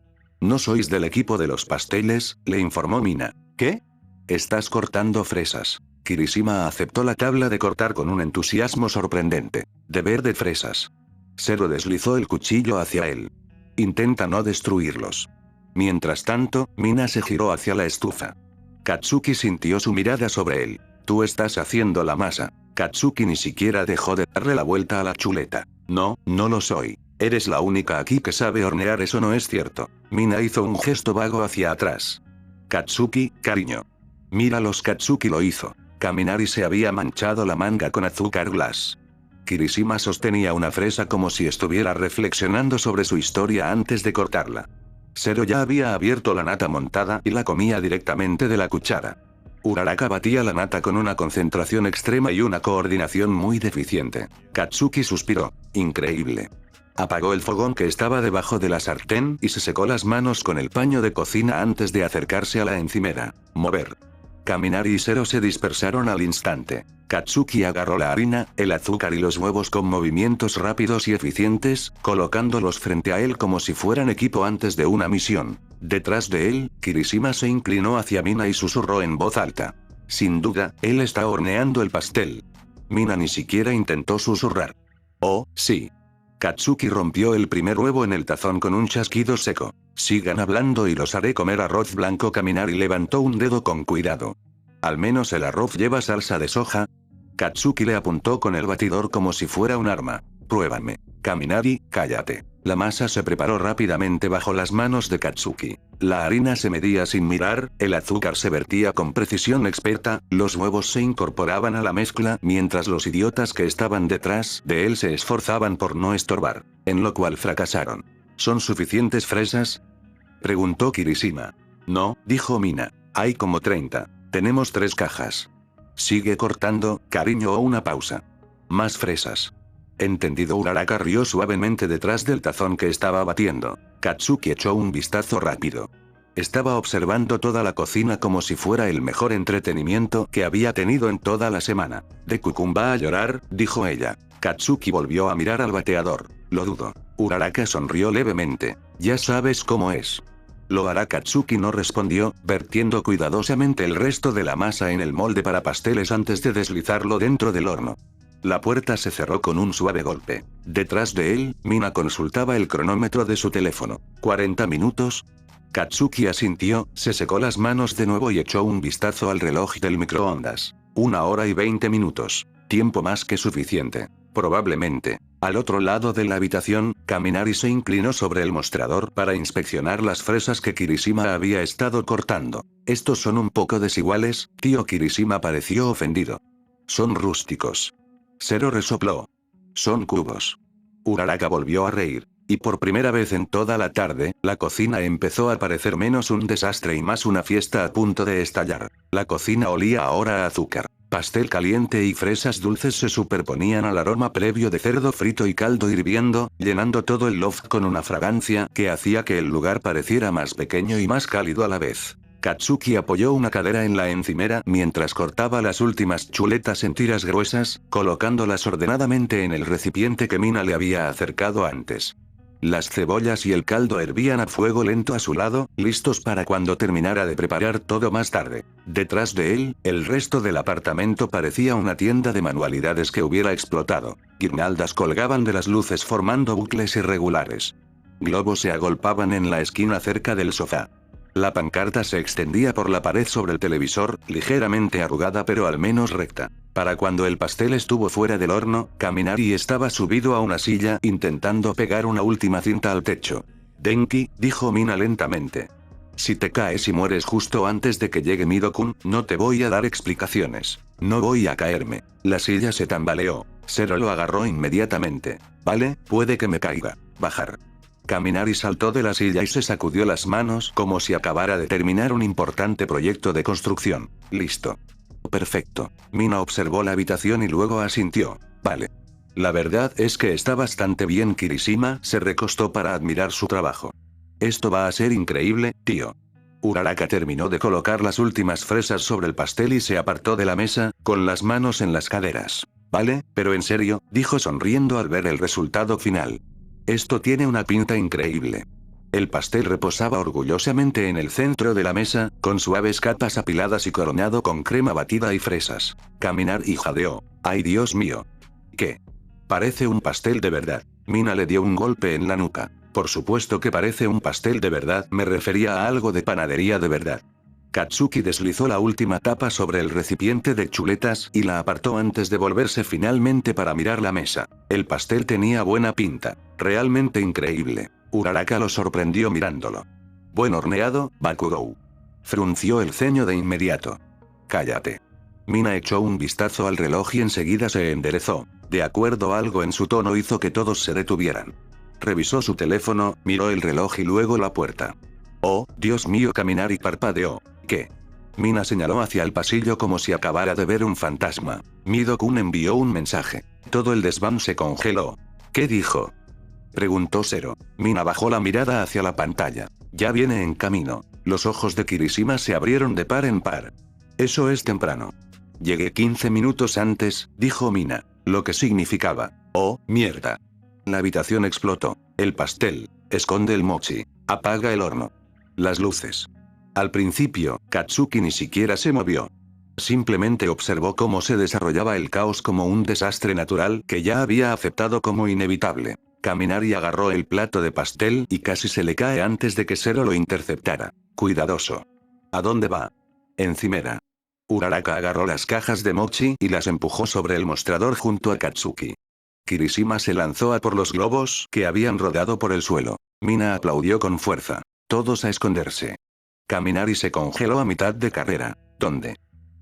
No sois del equipo de los pasteles, le informó Mina. ¿Qué? Estás cortando fresas. Kirishima aceptó la tabla de cortar con un entusiasmo sorprendente. De verde fresas. Zero deslizó el cuchillo hacia él. Intenta no destruirlos. Mientras tanto, Mina se giró hacia la estufa. Katsuki sintió su mirada sobre él. Tú estás haciendo la masa. Katsuki ni siquiera dejó de darle la vuelta a la chuleta. No, no lo soy. Eres la única aquí que sabe hornear, eso no es cierto. Mina hizo un gesto vago hacia atrás. Katsuki, cariño. Míralos, Katsuki lo hizo. Kaminari se había manchado la manga con azúcar glass. Kirishima sostenía una fresa como si estuviera reflexionando sobre su historia antes de cortarla. Zero ya había abierto la nata montada y la comía directamente de la cuchara. Uraraka batía la nata con una concentración extrema y una coordinación muy deficiente. Katsuki suspiró. Increíble. Apagó el fogón que estaba debajo de la sartén y se secó las manos con el paño de cocina antes de acercarse a la encimera. Mover. Kaminari y Zero se dispersaron al instante. Katsuki agarró la harina, el azúcar y los huevos con movimientos rápidos y eficientes, colocándolos frente a él como si fueran equipo antes de una misión. Detrás de él, Kirishima se inclinó hacia Mina y susurró en voz alta. Sin duda, él está horneando el pastel. Mina ni siquiera intentó susurrar. Oh, sí. Katsuki rompió el primer huevo en el tazón con un chasquido seco. Sigan hablando y los haré comer arroz blanco. Kaminari levantó un dedo con cuidado. Al menos el arroz lleva salsa de soja. Katsuki le apuntó con el batidor como si fuera un arma. Pruébame. Kaminari, cállate. La masa se preparó rápidamente bajo las manos de Katsuki. La harina se medía sin mirar, el azúcar se vertía con precisión experta, los huevos se incorporaban a la mezcla mientras los idiotas que estaban detrás de él se esforzaban por no estorbar, en lo cual fracasaron. ¿Son suficientes fresas?, preguntó Kirishima. No, dijo Mina. Hay como 30. Tenemos 3 cajas. Sigue cortando, cariño, o una pausa. Más fresas. Entendido. Uraraka rió suavemente detrás del tazón que estaba batiendo. Katsuki echó un vistazo rápido. Estaba observando toda la cocina como si fuera el mejor entretenimiento que había tenido en toda la semana. ¿Deku-kun va a llorar?, dijo ella. Katsuki volvió a mirar al bateador. Lo dudo. Uraraka sonrió levemente. Ya sabes cómo es. Lo hará. Katsuki no respondió, vertiendo cuidadosamente el resto de la masa en el molde para pasteles antes de deslizarlo dentro del horno. La puerta se cerró con un suave golpe. Detrás de él, Mina consultaba el cronómetro de su teléfono. ¿40 minutos? Katsuki asintió, se secó las manos de nuevo y echó un vistazo al reloj del microondas. 1 hora y 20 minutos. Tiempo más que suficiente. Probablemente. Al otro lado de la habitación, Kaminari se inclinó sobre el mostrador para inspeccionar las fresas que Kirishima había estado cortando. Estos son un poco desiguales, tío. Kirishima pareció ofendido. Son rústicos. Zero resopló. Son cubos. Uraraka volvió a reír. Y por primera vez en toda la tarde, la cocina empezó a parecer menos un desastre y más una fiesta a punto de estallar. La cocina olía ahora a azúcar. Pastel caliente y fresas dulces se superponían al aroma previo de cerdo frito y caldo hirviendo, llenando todo el loft con una fragancia que hacía que el lugar pareciera más pequeño y más cálido a la vez. Katsuki apoyó una cadera en la encimera mientras cortaba las últimas chuletas en tiras gruesas, colocándolas ordenadamente en el recipiente que Mina le había acercado antes. Las cebollas y el caldo hervían a fuego lento a su lado, listos para cuando terminara de preparar todo más tarde. Detrás de él, el resto del apartamento parecía una tienda de manualidades que hubiera explotado. Guirnaldas colgaban de las luces formando bucles irregulares. Globos se agolpaban en la esquina cerca del sofá. La pancarta se extendía por la pared sobre el televisor, ligeramente arrugada pero al menos recta. Para cuando el pastel estuvo fuera del horno, Kaminari estaba subido a una silla intentando pegar una última cinta al techo. Denki, dijo Mina lentamente. Si te caes y mueres justo antes de que llegue Mido-kun, no te voy a dar explicaciones. No voy a caerme. La silla se tambaleó. Zero lo agarró inmediatamente. Vale, puede que me caiga. Bajar. Kaminari saltó de la silla y se sacudió las manos como si acabara de terminar un importante proyecto de construcción. Listo. Perfecto. Mina observó la habitación y luego asintió. Vale. La verdad es que está bastante bien. Kirishima se recostó para admirar su trabajo. Esto va a ser increíble, tío. Uraraka terminó de colocar las últimas fresas sobre el pastel y se apartó de la mesa, con las manos en las caderas. Vale, pero en serio, dijo sonriendo al ver el resultado final. Esto tiene una pinta increíble. El pastel reposaba orgullosamente en el centro de la mesa, con suaves capas apiladas y coronado con crema batida y fresas. Kaminari jadeó. ¡Ay, Dios mío! ¿Qué? Parece un pastel de verdad. Mina le dio un golpe en la nuca. Por supuesto que parece un pastel de verdad, me refería a algo de panadería de verdad. Katsuki deslizó la última tapa sobre el recipiente de chuletas y la apartó antes de volverse finalmente para mirar la mesa. El pastel tenía buena pinta. Realmente increíble. Uraraka lo sorprendió mirándolo. Buen horneado, Bakugou. Frunció el ceño de inmediato. Cállate. Mina echó un vistazo al reloj y enseguida se enderezó. De acuerdo, algo en su tono hizo que todos se detuvieran. Revisó su teléfono, miró el reloj y luego la puerta. Oh, Dios mío, Kaminari parpadeó. ¿Qué? Mina señaló hacia el pasillo como si acabara de ver un fantasma. Mido-kun envió un mensaje. Todo el desván se congeló. ¿Qué dijo? Preguntó Zero. Mina bajó la mirada hacia la pantalla. Ya viene en camino. Los ojos de Kirishima se abrieron de par en par. Eso es temprano. Llegué 15 minutos antes, dijo Mina. Lo que significaba. Oh, mierda. La habitación explotó. El pastel. Esconde el mochi. Apaga el horno. Las luces. Al principio, Katsuki ni siquiera se movió. Simplemente observó cómo se desarrollaba el caos como un desastre natural que ya había aceptado como inevitable. Kaminari agarró el plato de pastel y casi se le cae antes de que Zero lo interceptara. Cuidadoso. ¿A dónde va? Encimera. Uraraka agarró las cajas de mochi y las empujó sobre el mostrador junto a Katsuki. Kirishima se lanzó a por los globos que habían rodado por el suelo. Mina aplaudió con fuerza. Todos a esconderse. Kaminari se congeló a mitad de carrera. ¿Dónde?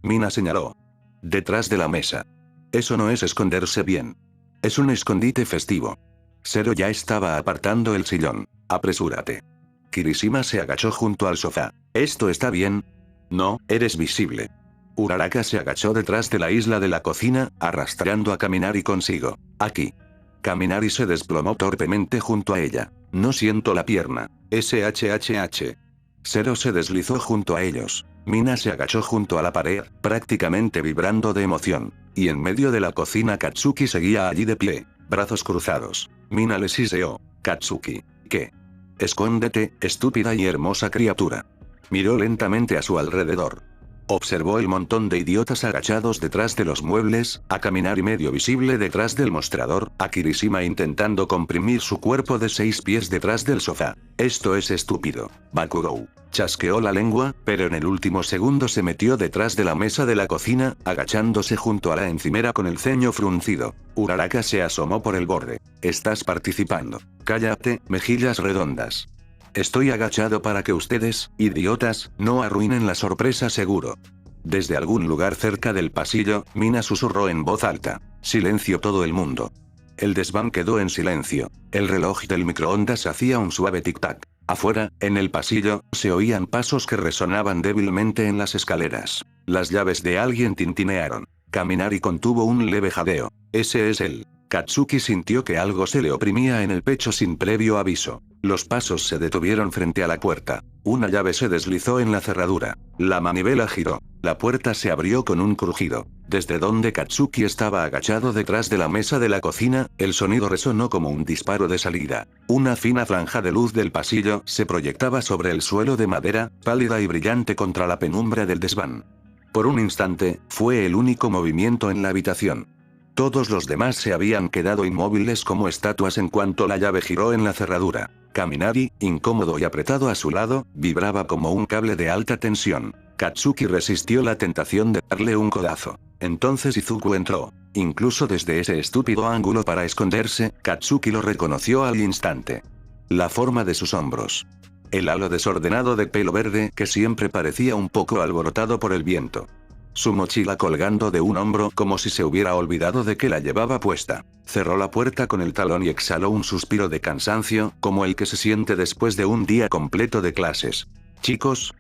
Mina señaló. Detrás de la mesa. Eso no es esconderse bien. Es un escondite festivo. Zero ya estaba apartando el sillón. Apresúrate. Kirishima se agachó junto al sofá. ¿Esto está bien? No, eres visible. Uraraka se agachó detrás de la isla de la cocina, arrastrando a Kaminari consigo. Aquí. Kaminari se desplomó torpemente junto a ella. No siento la pierna. SHHH. Zero se deslizó junto a ellos. Mina se agachó junto a la pared, prácticamente vibrando de emoción. Y en medio de la cocina Katsuki seguía allí de pie, brazos cruzados. Mina le siseó. Katsuki. ¿Qué? Escóndete, estúpida y hermosa criatura. Miró lentamente a su alrededor. Observó el montón de idiotas agachados detrás de los muebles, a Kaminari medio visible detrás del mostrador, a Kirishima intentando comprimir su cuerpo de 6 pies detrás del sofá. Esto es estúpido. Bakugou. Chasqueó la lengua, pero en el último segundo se metió detrás de la mesa de la cocina, agachándose junto a la encimera con el ceño fruncido. Uraraka se asomó por el borde. Estás participando. Cállate, mejillas redondas. Estoy agachado para que ustedes, idiotas, no arruinen la sorpresa seguro. Desde algún lugar cerca del pasillo, Mina susurró en voz alta. Silencio todo el mundo. El desván quedó en silencio. El reloj del microondas hacía un suave tic-tac. Afuera, en el pasillo, se oían pasos que resonaban débilmente en las escaleras. Las llaves de alguien tintinearon. Kaminari contuvo un leve jadeo. Ese es él. Katsuki sintió que algo se le oprimía en el pecho sin previo aviso. Los pasos se detuvieron frente a la puerta. Una llave se deslizó en la cerradura. La manivela giró. La puerta se abrió con un crujido. Desde donde Katsuki estaba agachado detrás de la mesa de la cocina, el sonido resonó como un disparo de salida. Una fina franja de luz del pasillo se proyectaba sobre el suelo de madera, pálida y brillante contra la penumbra del desván. Por un instante, fue el único movimiento en la habitación. Todos los demás se habían quedado inmóviles como estatuas en cuanto la llave giró en la cerradura. Kaminari, incómodo y apretado a su lado, vibraba como un cable de alta tensión. Katsuki resistió la tentación de darle un codazo. Entonces Izuku entró. Incluso desde ese estúpido ángulo para esconderse, Katsuki lo reconoció al instante. La forma de sus hombros. El halo desordenado de pelo verde que siempre parecía un poco alborotado por el viento. Su mochila colgando de un hombro como si se hubiera olvidado de que la llevaba puesta. Cerró la puerta con el talón y exhaló un suspiro de cansancio, como el que se siente después de un día completo de clases. ¿Chicos?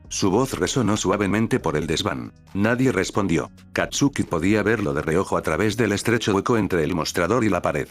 Su voz resonó suavemente por el desván. Nadie respondió. Katsuki podía verlo de reojo a través del estrecho hueco entre el mostrador y la pared.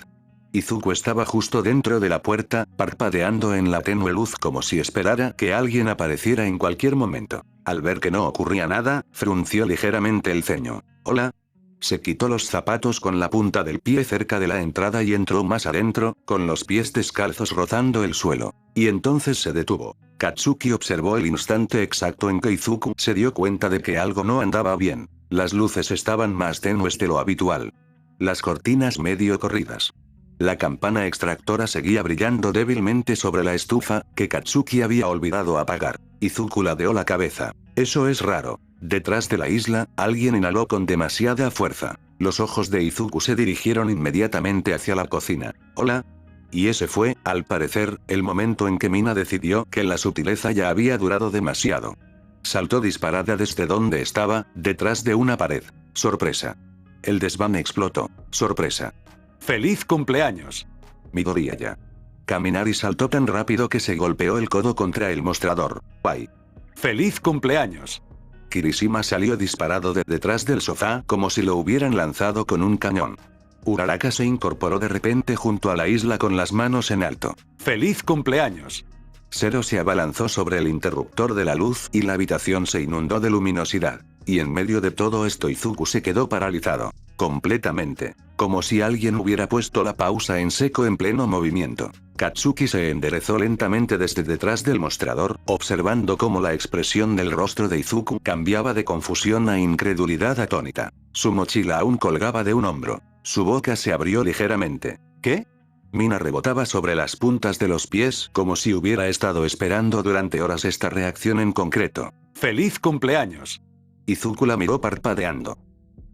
Izuku estaba justo dentro de la puerta, parpadeando en la tenue luz como si esperara que alguien apareciera en cualquier momento. Al ver que no ocurría nada, frunció ligeramente el ceño. ¿Hola? Se quitó los zapatos con la punta del pie cerca de la entrada y entró más adentro, con los pies descalzos rozando el suelo. Y entonces se detuvo. Katsuki observó el instante exacto en que Izuku se dio cuenta de que algo no andaba bien. Las luces estaban más tenues de lo habitual. Las cortinas medio corridas. La campana extractora seguía brillando débilmente sobre la estufa, que Katsuki había olvidado apagar. Izuku ladeó la cabeza. Eso es raro. Detrás de la isla, alguien inhaló con demasiada fuerza. Los ojos de Izuku se dirigieron inmediatamente hacia la cocina. ¿Hola? Y ese fue, al parecer, el momento en que Mina decidió que la sutileza ya había durado demasiado. Saltó disparada desde donde estaba, detrás de una pared. Sorpresa. El desván explotó. Sorpresa. ¡Feliz cumpleaños! Midoriya. Kaminari saltó tan rápido que se golpeó el codo contra el mostrador. ¡Ay! ¡Feliz cumpleaños! Kirishima salió disparado de detrás del sofá como si lo hubieran lanzado con un cañón. Uraraka se incorporó de repente junto a la isla con las manos en alto. ¡Feliz cumpleaños! Zero se abalanzó sobre el interruptor de la luz y la habitación se inundó de luminosidad. Y en medio de todo esto Izuku se quedó paralizado. Completamente. Como si alguien hubiera puesto la pausa en seco en pleno movimiento. Katsuki se enderezó lentamente desde detrás del mostrador, observando cómo la expresión del rostro de Izuku cambiaba de confusión a incredulidad atónita. Su mochila aún colgaba de un hombro. Su boca se abrió ligeramente. ¿Qué? Mina rebotaba sobre las puntas de los pies como si hubiera estado esperando durante horas esta reacción en concreto. ¡Feliz cumpleaños! Izuku la miró parpadeando.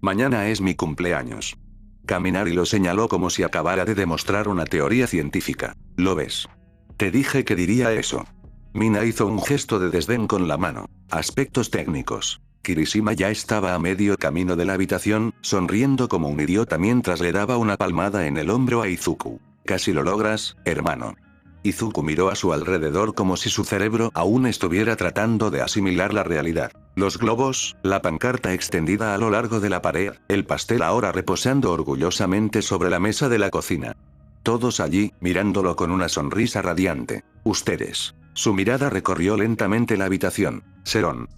Mañana es mi cumpleaños. Kaminari lo señaló como si acabara de demostrar una teoría científica. ¿Lo ves? Te dije que diría eso. Mina hizo un gesto de desdén con la mano. Aspectos técnicos. Kirishima ya estaba a medio camino de la habitación, sonriendo como un idiota mientras le daba una palmada en el hombro a Izuku. Casi lo logras, hermano. Izuku miró a su alrededor como si su cerebro aún estuviera tratando de asimilar la realidad. Los globos, la pancarta extendida a lo largo de la pared, el pastel ahora reposando orgullosamente sobre la mesa de la cocina. Todos allí, mirándolo con una sonrisa radiante. Ustedes. Su mirada recorrió lentamente la habitación. Serón.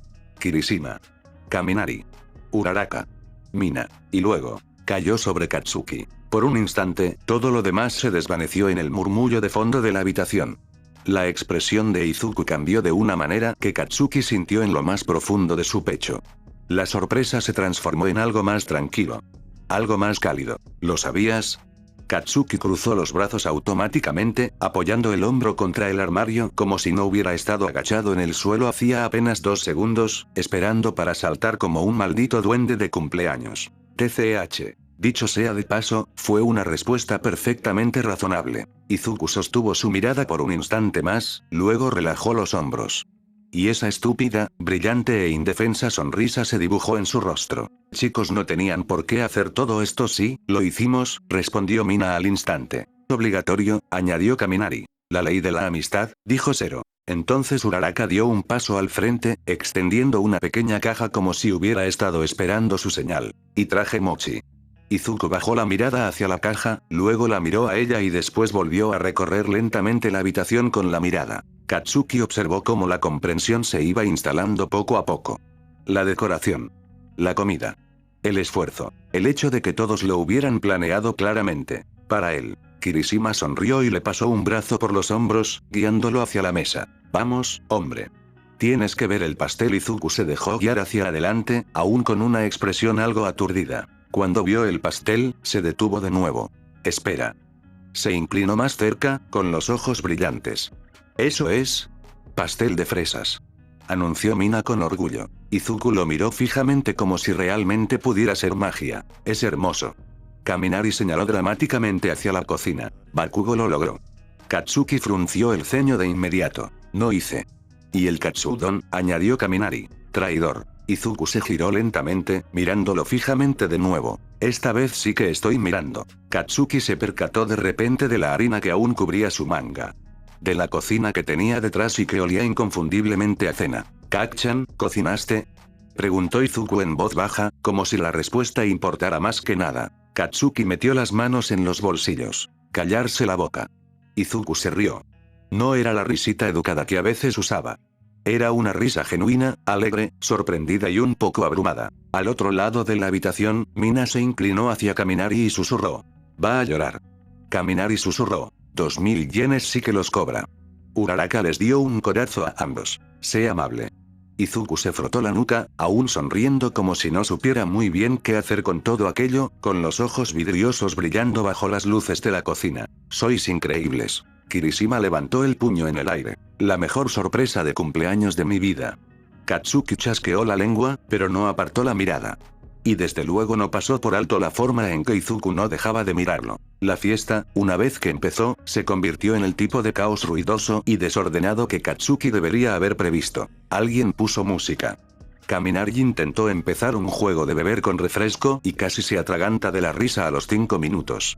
Kirishima. Kaminari. Uraraka. Mina. Y luego, cayó sobre Katsuki. Por un instante, todo lo demás se desvaneció en el murmullo de fondo de la habitación. La expresión de Izuku cambió de una manera que Katsuki sintió en lo más profundo de su pecho. La sorpresa se transformó en algo más tranquilo. Algo más cálido. ¿Lo sabías? Katsuki cruzó los brazos automáticamente, apoyando el hombro contra el armario como si no hubiera estado agachado en el suelo hacía apenas 2 segundos, esperando para saltar como un maldito duende de cumpleaños. TCH. Dicho sea de paso, fue una respuesta perfectamente razonable. Izuku sostuvo su mirada por un instante más, luego relajó los hombros. Y esa estúpida, brillante e indefensa sonrisa se dibujó en su rostro. Chicos, no tenían por qué hacer todo esto. Sí, lo hicimos, respondió Mina al instante. Obligatorio, añadió Kaminari. La ley de la amistad, dijo Zero. Entonces Uraraka dio un paso al frente, extendiendo una pequeña caja como si hubiera estado esperando su señal. Y traje mochi. Izuku bajó la mirada hacia la caja, luego la miró a ella y después volvió a recorrer lentamente la habitación con la mirada. Katsuki observó cómo la comprensión se iba instalando poco a poco. La decoración. La comida. El esfuerzo. El hecho de que todos lo hubieran planeado claramente. Para él. Kirishima sonrió y le pasó un brazo por los hombros, guiándolo hacia la mesa. Vamos, hombre. Tienes que ver el pastel. Izuku se dejó guiar hacia adelante, aún con una expresión algo aturdida. Cuando vio el pastel, se detuvo de nuevo. Espera. Se inclinó más cerca, con los ojos brillantes. Eso es. Pastel de fresas. Anunció Mina con orgullo. Izuku lo miró fijamente como si realmente pudiera ser magia. Es hermoso. Kaminari señaló dramáticamente hacia la cocina. Bakugo lo logró. Katsuki frunció el ceño de inmediato. No hice. Y el katsudon, añadió Kaminari. Traidor. Izuku se giró lentamente, mirándolo fijamente de nuevo. Esta vez sí que estoy mirando. Katsuki se percató de repente de la harina que aún cubría su manga. De la cocina que tenía detrás y que olía inconfundiblemente a cena. ¿Kak-chan, cocinaste? Preguntó Izuku en voz baja, como si la respuesta importara más que nada. Katsuki metió las manos en los bolsillos. Callarse la boca. Izuku se rió. No era la risita educada que a veces usaba. Era una risa genuina, alegre, sorprendida y un poco abrumada. Al otro lado de la habitación, Mina se inclinó hacia Kaminari y susurró. Va a llorar. Kaminari susurró. 2000 yenes sí que los cobra. Uraraka les dio un codazo a ambos. Sé amable. Izuku se frotó la nuca, aún sonriendo como si no supiera muy bien qué hacer con todo aquello, con los ojos vidriosos brillando bajo las luces de la cocina. Sois increíbles. Kirishima levantó el puño en el aire. La mejor sorpresa de cumpleaños de mi vida. Katsuki chasqueó la lengua, pero no apartó la mirada. Y desde luego no pasó por alto la forma en que Izuku no dejaba de mirarlo. La fiesta, una vez que empezó, se convirtió en el tipo de caos ruidoso y desordenado que Katsuki debería haber previsto. Alguien puso música. Kaminari intentó empezar un juego de beber con refresco y casi se atraganta de la risa a los 5 minutos.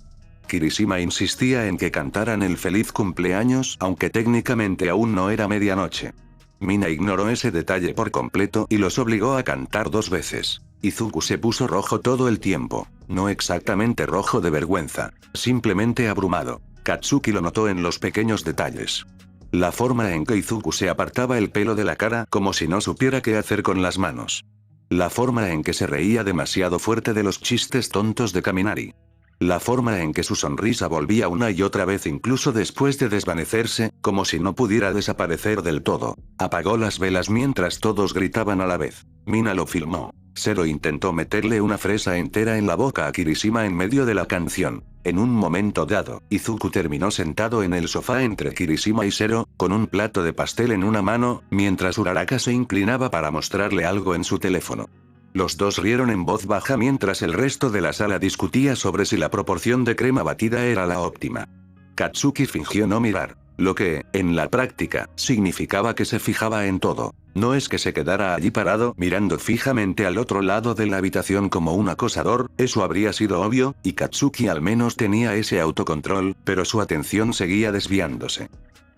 Kirishima insistía en que cantaran el feliz cumpleaños, aunque técnicamente aún no era medianoche. Mina ignoró ese detalle por completo y los obligó a cantar 2 veces. Izuku se puso rojo todo el tiempo. No exactamente rojo de vergüenza, simplemente abrumado. Katsuki lo notó en los pequeños detalles. La forma en que Izuku se apartaba el pelo de la cara como si no supiera qué hacer con las manos. La forma en que se reía demasiado fuerte de los chistes tontos de Kaminari. La forma en que su sonrisa volvía una y otra vez incluso después de desvanecerse, como si no pudiera desaparecer del todo. Apagó las velas mientras todos gritaban a la vez. Mina lo filmó. Zero intentó meterle una fresa entera en la boca a Kirishima en medio de la canción. En un momento dado, Izuku terminó sentado en el sofá entre Kirishima y Zero, con un plato de pastel en una mano, mientras Uraraka se inclinaba para mostrarle algo en su teléfono. Los dos rieron en voz baja mientras el resto de la sala discutía sobre si la proporción de crema batida era la óptima. Katsuki fingió no mirar, lo que, en la práctica, significaba que se fijaba en todo. No es que se quedara allí parado mirando fijamente al otro lado de la habitación como un acosador, eso habría sido obvio, y Katsuki al menos tenía ese autocontrol, pero su atención seguía desviándose.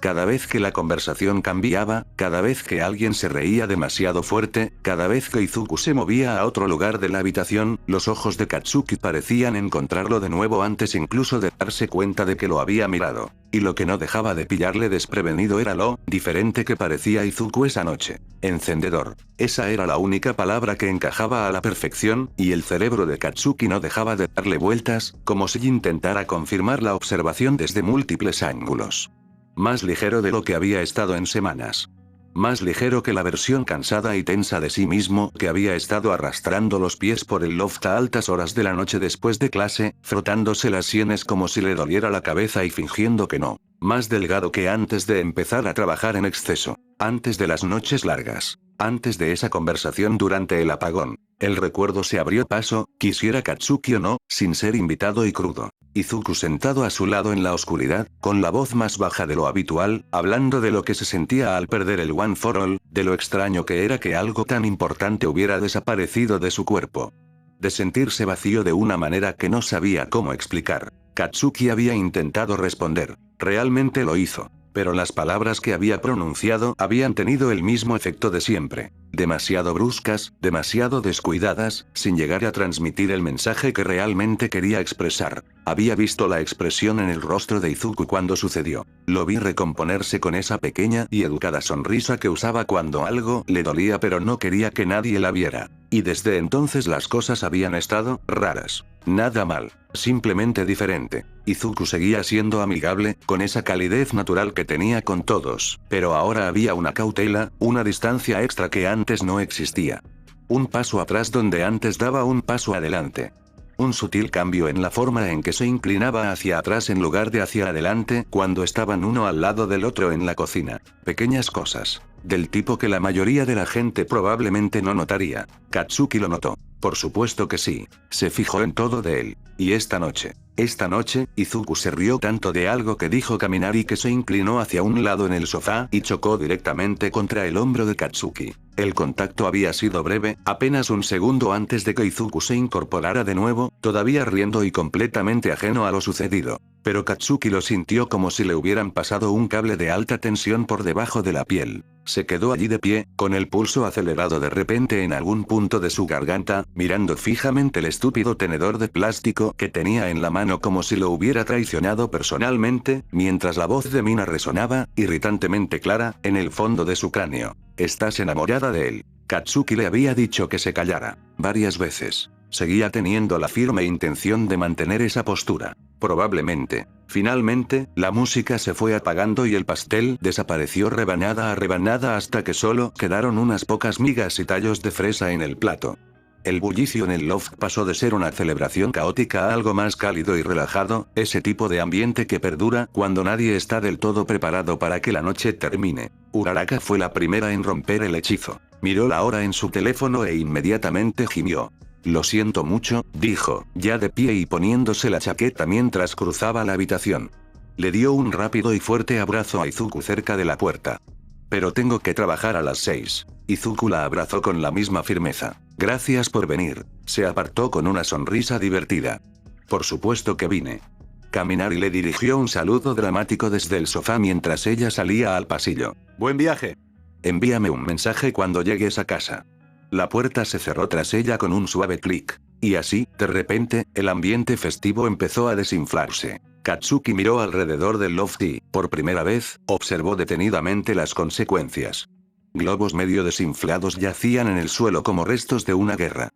Cada vez que la conversación cambiaba, cada vez que alguien se reía demasiado fuerte, cada vez que Izuku se movía a otro lugar de la habitación, los ojos de Katsuki parecían encontrarlo de nuevo antes incluso de darse cuenta de que lo había mirado. Y lo que no dejaba de pillarle desprevenido era lo diferente que parecía Izuku esa noche. Encendedor. Esa era la única palabra que encajaba a la perfección, y el cerebro de Katsuki no dejaba de darle vueltas, como si intentara confirmar la observación desde múltiples ángulos. Más ligero de lo que había estado en semanas. Más ligero que la versión cansada y tensa de sí mismo que había estado arrastrando los pies por el loft a altas horas de la noche después de clase, frotándose las sienes como si le doliera la cabeza y fingiendo que no. Más delgado que antes de empezar a trabajar en exceso. Antes de las noches largas. Antes de esa conversación durante el apagón. El recuerdo se abrió paso, quisiera Katsuki o no, sin ser invitado y crudo. Izuku sentado a su lado en la oscuridad, con la voz más baja de lo habitual, hablando de lo que se sentía al perder el One for All, de lo extraño que era que algo tan importante hubiera desaparecido de su cuerpo. De sentirse vacío de una manera que no sabía cómo explicar. Katsuki había intentado responder. Realmente lo hizo. Pero las palabras que había pronunciado habían tenido el mismo efecto de siempre. Demasiado bruscas, demasiado descuidadas, sin llegar a transmitir el mensaje que realmente quería expresar. Había visto la expresión en el rostro de Izuku cuando sucedió. Lo vi recomponerse con esa pequeña y educada sonrisa que usaba cuando algo le dolía pero no quería que nadie la viera. Y desde entonces las cosas habían estado raras. Nada mal, simplemente diferente. Izuku seguía siendo amigable, con esa calidez natural que tenía con todos, pero ahora había una cautela, una distancia extra que antes no existía. Un paso atrás donde antes daba un paso adelante. Un sutil cambio en la forma en que se inclinaba hacia atrás en lugar de hacia adelante cuando estaban uno al lado del otro en la cocina. Pequeñas cosas. Del tipo que la mayoría de la gente probablemente no notaría. Katsuki lo notó. Por supuesto que sí. Se fijó en todo de él. Y esta noche, Izuku se rió tanto de algo que dijo Kaminari que se inclinó hacia un lado en el sofá y chocó directamente contra el hombro de Katsuki. El contacto había sido breve, apenas un segundo antes de que Izuku se incorporara de nuevo, todavía riendo y completamente ajeno a lo sucedido. Pero Katsuki lo sintió como si le hubieran pasado un cable de alta tensión por debajo de la piel. Se quedó allí de pie, con el pulso acelerado de repente en algún punto de su garganta, mirando fijamente el estúpido tenedor de plástico que tenía en la mano como si lo hubiera traicionado personalmente, mientras la voz de Mina resonaba, irritantemente clara, en el fondo de su cráneo. ¿Estás enamorada de él? Katsuki le había dicho que se callara. Varias veces. Seguía teniendo la firme intención de mantener esa postura. Probablemente. Finalmente, la música se fue apagando y el pastel desapareció rebanada a rebanada hasta que solo quedaron unas pocas migas y tallos de fresa en el plato. El bullicio en el loft pasó de ser una celebración caótica a algo más cálido y relajado, ese tipo de ambiente que perdura cuando nadie está del todo preparado para que la noche termine. Uraraka fue la primera en romper el hechizo. Miró la hora en su teléfono e inmediatamente gimió. Lo siento mucho, dijo, ya de pie y poniéndose la chaqueta mientras cruzaba la habitación. Le dio un rápido y fuerte abrazo a Izuku cerca de la puerta. Pero tengo que trabajar a las 6. Izuku la abrazó con la misma firmeza. Gracias por venir. Se apartó con una sonrisa divertida. Por supuesto que vine. Kaminari le dirigió un saludo dramático desde el sofá mientras ella salía al pasillo. Buen viaje. Envíame un mensaje cuando llegues a casa. La puerta se cerró tras ella con un suave clic. Y así, de repente, el ambiente festivo empezó a desinflarse. Katsuki miró alrededor del loft y, por primera vez, observó detenidamente las consecuencias. Globos medio desinflados yacían en el suelo como restos de una guerra.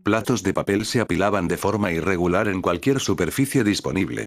Platos de papel se apilaban de forma irregular en cualquier superficie disponible.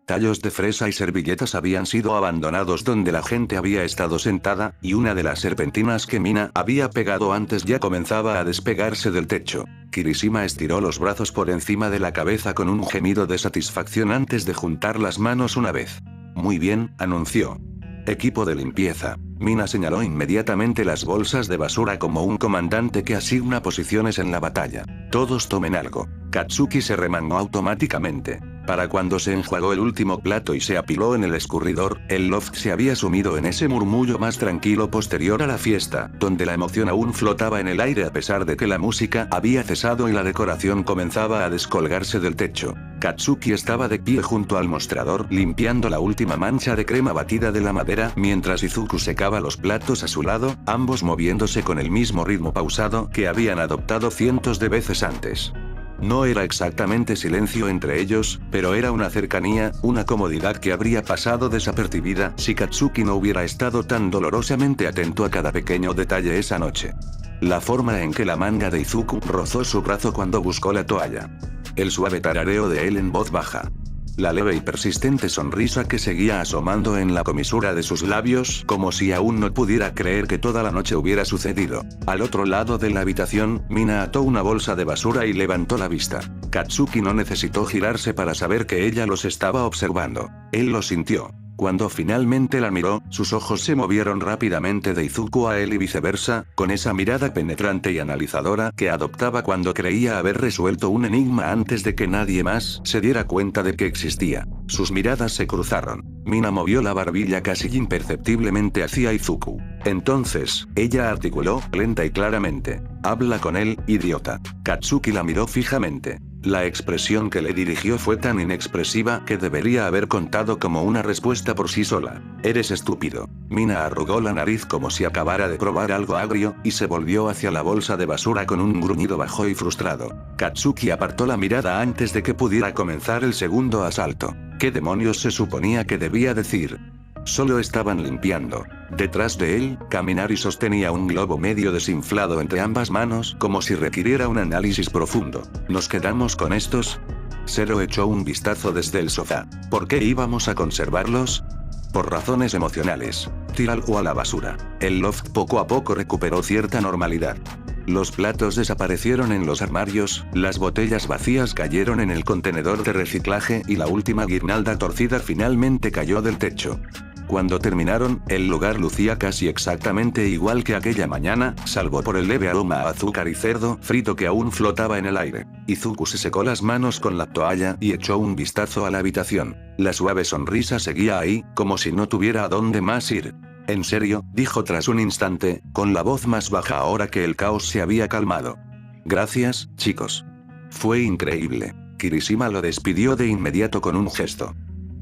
Tallos de fresa y servilletas habían sido abandonados donde la gente había estado sentada, y una de las serpentinas que Mina había pegado antes ya comenzaba a despegarse del techo. Kirishima estiró los brazos por encima de la cabeza con un gemido de satisfacción antes de juntar las manos una vez. Muy bien, anunció. Equipo de limpieza. Mina señaló inmediatamente las bolsas de basura como un comandante que asigna posiciones en la batalla. Todos tomen algo. Katsuki se remangó automáticamente. Para cuando se enjuagó el último plato y se apiló en el escurridor, el loft se había sumido en ese murmullo más tranquilo posterior a la fiesta, donde la emoción aún flotaba en el aire a pesar de que la música había cesado y la decoración comenzaba a descolgarse del techo. Katsuki estaba de pie junto al mostrador limpiando la última mancha de crema batida de la madera mientras Izuku secaba los platos a su lado, ambos moviéndose con el mismo ritmo pausado que habían adoptado cientos de veces antes. No era exactamente silencio entre ellos, pero era una cercanía, una comodidad que habría pasado desapercibida si Katsuki no hubiera estado tan dolorosamente atento a cada pequeño detalle esa noche. La forma en que la manga de Izuku rozó su brazo cuando buscó la toalla. El suave tarareo de él en voz baja. La leve y persistente sonrisa que seguía asomando en la comisura de sus labios, como si aún no pudiera creer que toda la noche hubiera sucedido. Al otro lado de la habitación, Mina ató una bolsa de basura y levantó la vista. Katsuki no necesitó girarse para saber que ella los estaba observando. Él lo sintió. Cuando finalmente la miró, sus ojos se movieron rápidamente de Izuku a él y viceversa, con esa mirada penetrante y analizadora que adoptaba cuando creía haber resuelto un enigma antes de que nadie más se diera cuenta de que existía. Sus miradas se cruzaron. Mina movió la barbilla casi imperceptiblemente hacia Izuku. Entonces, ella articuló, lenta y claramente: «Habla con él, idiota». Katsuki la miró fijamente. La expresión que le dirigió fue tan inexpresiva que debería haber contado como una respuesta por sí sola. «Eres estúpido». Mina arrugó la nariz como si acabara de probar algo agrio, y se volvió hacia la bolsa de basura con un gruñido bajo y frustrado. Katsuki apartó la mirada antes de que pudiera comenzar el segundo asalto. ¿Qué demonios se suponía que debía decir? Solo estaban limpiando. Detrás de él, Kaminari sostenía un globo medio desinflado entre ambas manos como si requiriera un análisis profundo. ¿Nos quedamos con estos? Zero echó un vistazo desde el sofá. ¿Por qué íbamos a conservarlos? Por razones emocionales. Tíralo a la basura. El loft poco a poco recuperó cierta normalidad. Los platos desaparecieron en los armarios, las botellas vacías cayeron en el contenedor de reciclaje y la última guirnalda torcida finalmente cayó del techo. Cuando terminaron, el lugar lucía casi exactamente igual que aquella mañana, salvo por el leve aroma a azúcar y cerdo frito que aún flotaba en el aire. Izuku se secó las manos con la toalla y echó un vistazo a la habitación. La suave sonrisa seguía ahí, como si no tuviera a dónde más ir. «¿En serio?», dijo tras un instante, con la voz más baja ahora que el caos se había calmado. «Gracias, chicos. Fue increíble». Kirishima lo despidió de inmediato con un gesto.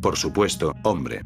Por supuesto, hombre.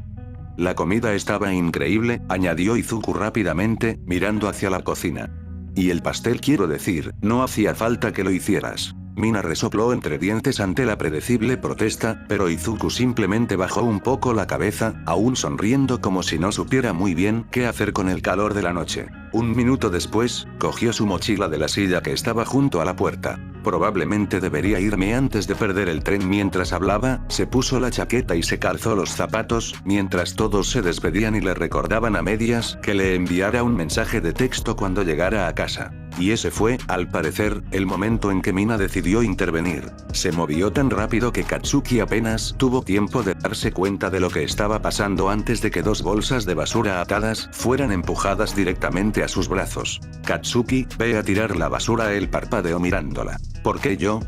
La comida estaba increíble, añadió Izuku rápidamente, mirando hacia la cocina. Y el pastel, quiero decir, no hacía falta que lo hicieras. Mina resopló entre dientes ante la predecible protesta, pero Izuku simplemente bajó un poco la cabeza, aún sonriendo como si no supiera muy bien qué hacer con el calor de la noche. Un minuto después, cogió su mochila de la silla que estaba junto a la puerta. Probablemente debería irme antes de perder el tren. Mientras hablaba, se puso la chaqueta y se calzó los zapatos, mientras todos se despedían y le recordaban a medias que le enviara un mensaje de texto cuando llegara a casa. Y ese fue, al parecer, el momento en que Mina decidió intervenir. Se movió tan rápido que Katsuki apenas tuvo tiempo de darse cuenta de lo que estaba pasando antes de que dos bolsas de basura atadas fueran empujadas directamente a sus brazos. Katsuki, ve a tirar la basura. Él parpadeó mirándola. ¿Por qué yo?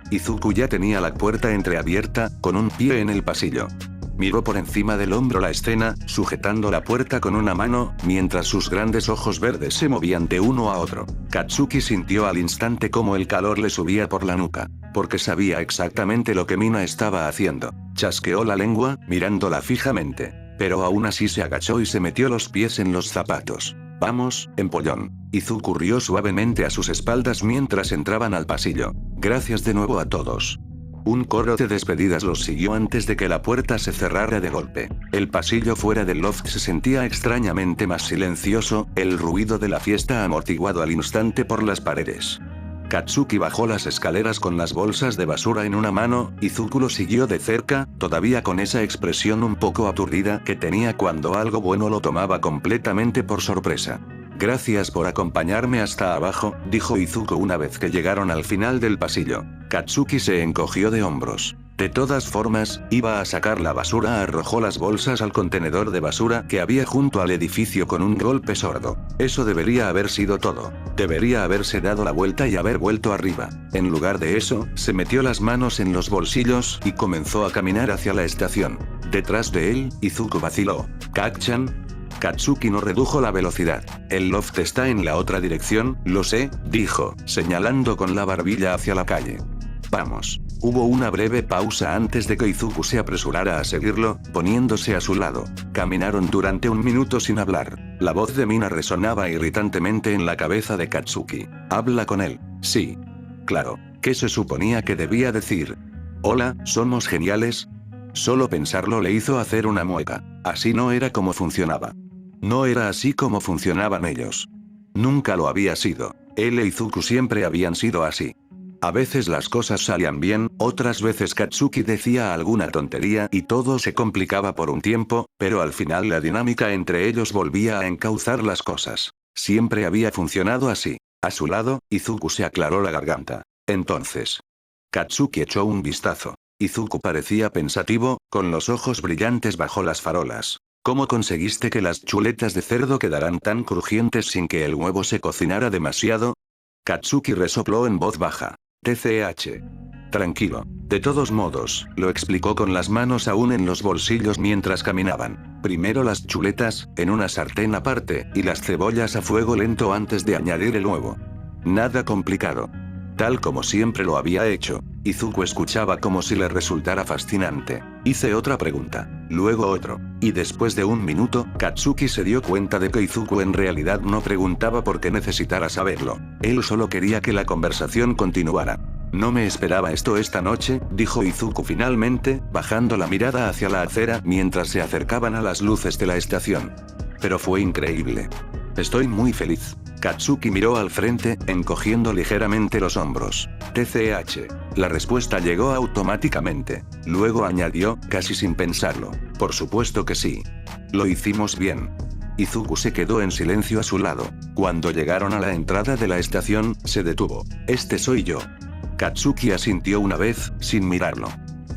Izuku ya tenía la puerta entreabierta, con un pie en el pasillo. Miró por encima del hombro la escena, sujetando la puerta con una mano, mientras sus grandes ojos verdes se movían de uno a otro. Katsuki sintió al instante cómo el calor le subía por la nuca, porque sabía exactamente lo que Mina estaba haciendo. Chasqueó la lengua, mirándola fijamente, pero aún así se agachó y se metió los pies en los zapatos. Vamos, empollón. Izuku rió suavemente a sus espaldas mientras entraban al pasillo. Gracias de nuevo a todos. Un coro de despedidas los siguió antes de que la puerta se cerrara de golpe. El pasillo fuera del loft se sentía extrañamente más silencioso, el ruido de la fiesta amortiguado al instante por las paredes. Katsuki bajó las escaleras con las bolsas de basura en una mano, Izuku lo siguió de cerca, todavía con esa expresión un poco aturdida que tenía cuando algo bueno lo tomaba completamente por sorpresa. Gracias por acompañarme hasta abajo, dijo Izuku una vez que llegaron al final del pasillo. Katsuki se encogió de hombros. De todas formas, iba a sacar la basura. Arrojó las bolsas al contenedor de basura que había junto al edificio con un golpe sordo. Eso debería haber sido todo. Debería haberse dado la vuelta y haber vuelto arriba. En lugar de eso, se metió las manos en los bolsillos y comenzó a caminar hacia la estación. Detrás de él, Izuku vaciló. ¿Kacchan? Katsuki no redujo la velocidad. El loft está en la otra dirección, lo sé, dijo, señalando con la barbilla hacia la calle. Vamos. Hubo una breve pausa antes de que Izuku se apresurara a seguirlo, poniéndose a su lado. Caminaron durante un minuto sin hablar. La voz de Mina resonaba irritantemente en la cabeza de Katsuki. Habla con él. Sí. Claro. ¿Qué se suponía que debía decir? Hola, ¿somos geniales? Solo pensarlo le hizo hacer una mueca. Así no era como funcionaba. No era así como funcionaban ellos. Nunca lo había sido. Él e Izuku siempre habían sido así. A veces las cosas salían bien, otras veces Katsuki decía alguna tontería y todo se complicaba por un tiempo, pero al final la dinámica entre ellos volvía a encauzar las cosas. Siempre había funcionado así. A su lado, Izuku se aclaró la garganta. Entonces. Katsuki echó un vistazo. Izuku parecía pensativo, con los ojos brillantes bajo las farolas. ¿Cómo conseguiste que las chuletas de cerdo quedaran tan crujientes sin que el huevo se cocinara demasiado? Katsuki resopló en voz baja. TCH. Tranquilo. De todos modos, lo explicó con las manos aún en los bolsillos mientras caminaban. Primero las chuletas, en una sartén aparte, y las cebollas a fuego lento antes de añadir el huevo. Nada complicado. Tal como siempre lo había hecho. Izuku escuchaba como si le resultara fascinante. Hice otra pregunta. Luego otro. Y después de un minuto, Katsuki se dio cuenta de que Izuku en realidad no preguntaba porque necesitara saberlo. Él solo quería que la conversación continuara. No me esperaba esto esta noche, dijo Izuku finalmente, bajando la mirada hacia la acera mientras se acercaban a las luces de la estación. Pero fue increíble. Estoy muy feliz. Katsuki miró al frente, encogiendo ligeramente los hombros. TCH. La respuesta llegó automáticamente. Luego añadió, casi sin pensarlo. Por supuesto que sí. Lo hicimos bien. Izuku se quedó en silencio a su lado. Cuando llegaron a la entrada de la estación, se detuvo. Este soy yo. Katsuki asintió una vez, sin mirarlo.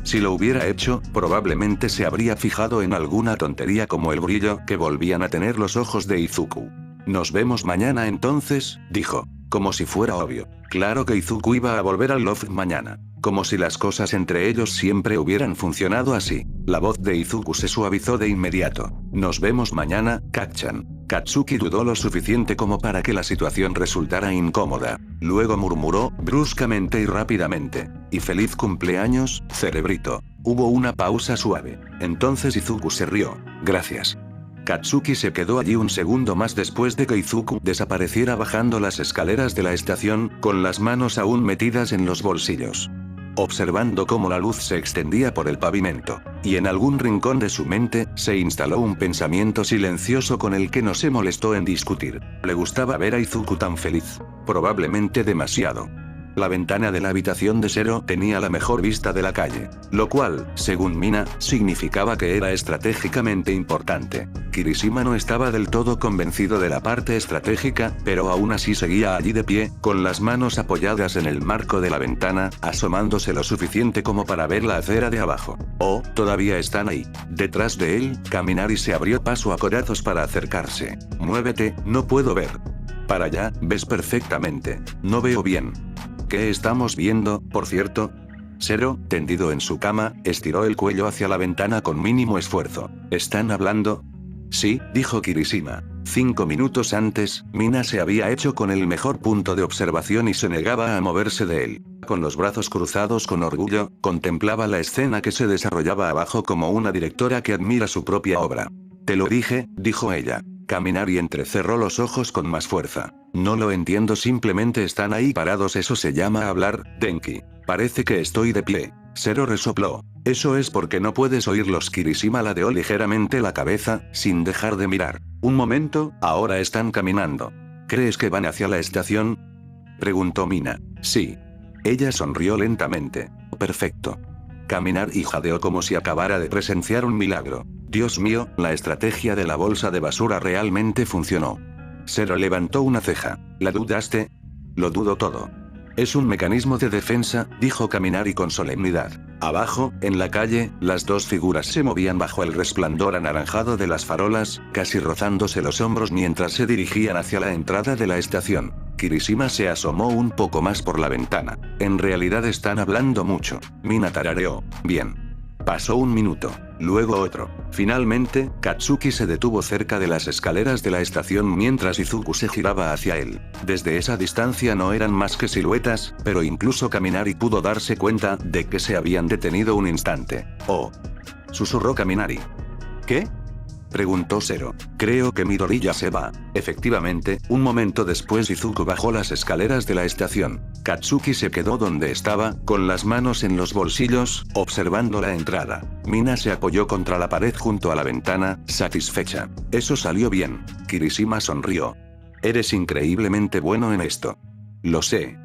Si lo hubiera hecho, probablemente se habría fijado en alguna tontería como el brillo que volvían a tener los ojos de Izuku. Nos vemos mañana entonces, dijo, como si fuera obvio. Claro que Izuku iba a volver al loft mañana. Como si las cosas entre ellos siempre hubieran funcionado así. La voz de Izuku se suavizó de inmediato. Nos vemos mañana, Kacchan. Katsuki dudó lo suficiente como para que la situación resultara incómoda. Luego murmuró, bruscamente y rápidamente. Y feliz cumpleaños, cerebrito. Hubo una pausa suave. Entonces Izuku se rió. Gracias. Katsuki se quedó allí un segundo más después de que Izuku desapareciera bajando las escaleras de la estación, con las manos aún metidas en los bolsillos. Observando cómo la luz se extendía por el pavimento, y en algún rincón de su mente, se instaló un pensamiento silencioso con el que no se molestó en discutir. Le gustaba ver a Izuku tan feliz. Probablemente demasiado. La ventana de la habitación de Zero tenía la mejor vista de la calle, lo cual, según Mina, significaba que era estratégicamente importante. Kirishima no estaba del todo convencido de la parte estratégica, pero aún así seguía allí de pie, con las manos apoyadas en el marco de la ventana, asomándose lo suficiente como para ver la acera de abajo. Oh, todavía están ahí. Detrás de él, Kaminari se abrió paso a corazos para acercarse. Muévete, no puedo ver. Para allá, ves perfectamente. No veo bien. ¿Qué estamos viendo, por cierto? Zero, tendido en su cama, estiró el cuello hacia la ventana con mínimo esfuerzo. ¿Están hablando? Sí, dijo Kirishima. 5 minutos antes, Mina se había hecho con el mejor punto de observación y se negaba a moverse de él. Con los brazos cruzados con orgullo, contemplaba la escena que se desarrollaba abajo como una directora que admira su propia obra. Te lo dije, dijo ella. Kaminari entrecerró los ojos con más fuerza. No lo entiendo, simplemente están ahí parados, eso se llama hablar, Denki. Parece que estoy de pie. Zero resopló. Eso es porque no puedes oírlos. Kirishima ladeó ligeramente la cabeza, sin dejar de mirar. Un momento, ahora están caminando. ¿Crees que van hacia la estación? Preguntó Mina. Sí. Ella sonrió lentamente. Perfecto. Kaminari jadeó como si acabara de presenciar un milagro. Dios mío, la estrategia de la bolsa de basura realmente funcionó. Zero levantó una ceja. ¿La dudaste? Lo dudo todo. Es un mecanismo de defensa, dijo Kaminari con solemnidad. Abajo, en la calle, las dos figuras se movían bajo el resplandor anaranjado de las farolas, casi rozándose los hombros mientras se dirigían hacia la entrada de la estación. Kirishima se asomó un poco más por la ventana. En realidad están hablando mucho. Mina tarareó. Bien. Pasó un minuto, luego otro. Finalmente, Katsuki se detuvo cerca de las escaleras de la estación mientras Izuku se giraba hacia él. Desde esa distancia no eran más que siluetas, pero incluso Kaminari pudo darse cuenta de que se habían detenido un instante. Oh. Susurró Kaminari. ¿Qué? Preguntó Zero. Creo que Midori ya se va. Efectivamente, un momento después Izuku bajó las escaleras de la estación. Katsuki se quedó donde estaba, con las manos en los bolsillos, observando la entrada. Mina se apoyó contra la pared junto a la ventana, satisfecha. Eso salió bien. Kirishima sonrió. Eres increíblemente bueno en esto. Lo sé.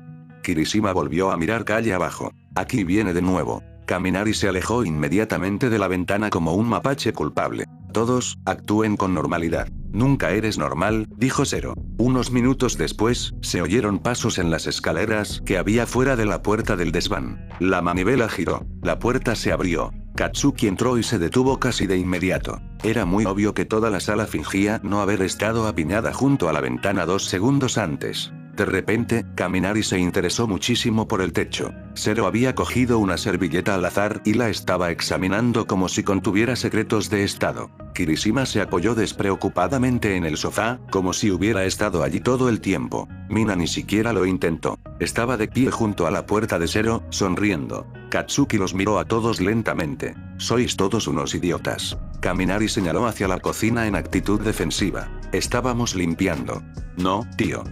Kirishima volvió a mirar calle abajo. Aquí viene de nuevo. Kaminari se alejó inmediatamente de la ventana como un mapache culpable. Todos, actúen con normalidad. Nunca eres normal, dijo Zero. Unos minutos después, se oyeron pasos en las escaleras que había fuera de la puerta del desván. La manivela giró. La puerta se abrió. Katsuki entró y se detuvo casi de inmediato. Era muy obvio que toda la sala fingía no haber estado apiñada junto a la ventana 2 segundos antes. De repente, Kaminari se interesó muchísimo por el techo. Zero había cogido una servilleta al azar y la estaba examinando como si contuviera secretos de estado. Kirishima se apoyó despreocupadamente en el sofá, como si hubiera estado allí todo el tiempo. Mina ni siquiera lo intentó. Estaba de pie junto a la puerta de Zero, sonriendo. Katsuki los miró a todos lentamente. Sois todos unos idiotas. Kaminari señaló hacia la cocina en actitud defensiva. Estábamos limpiando. No, tío.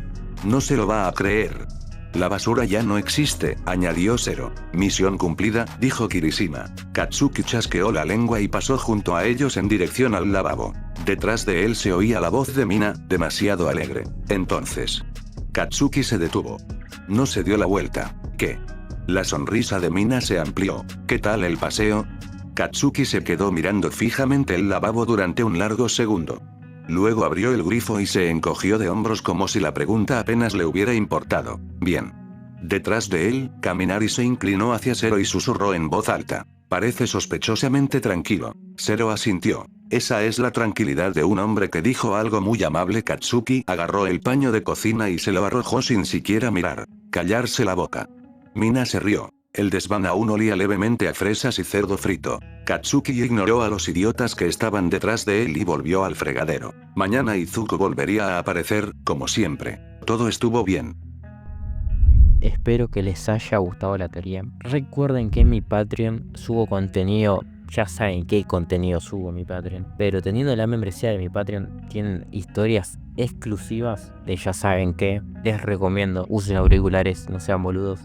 No se lo va a creer. La basura ya no existe, añadió Zero. Misión cumplida, dijo Kirishima. Katsuki chasqueó la lengua y pasó junto a ellos en dirección al lavabo. Detrás de él se oía la voz de Mina, demasiado alegre. Entonces. Katsuki se detuvo. No se dio la vuelta. ¿Qué? La sonrisa de Mina se amplió. ¿Qué tal el paseo? Katsuki se quedó mirando fijamente el lavabo durante un largo segundo. Luego abrió el grifo y se encogió de hombros como si la pregunta apenas le hubiera importado. Bien. Detrás de él, Kaminari se inclinó hacia Zero y susurró en voz alta. Parece sospechosamente tranquilo. Zero asintió. Esa es la tranquilidad de un hombre que dijo algo muy amable. Katsuki agarró el paño de cocina y se lo arrojó sin siquiera mirar. Callarse la boca. Mina se rió. El desván aún olía levemente a fresas y cerdo frito. Katsuki ignoró a los idiotas que estaban detrás de él y volvió al fregadero. Mañana Izuku volvería a aparecer, como siempre. Todo estuvo bien. espero que les haya gustado la teoría. Recuerden que en mi Patreon subo contenido. Ya saben qué contenido subo en mi Patreon. Pero teniendo la membresía de mi Patreon, tienen historias exclusivas de ya saben qué. Les recomiendo, usen auriculares, no sean boludos.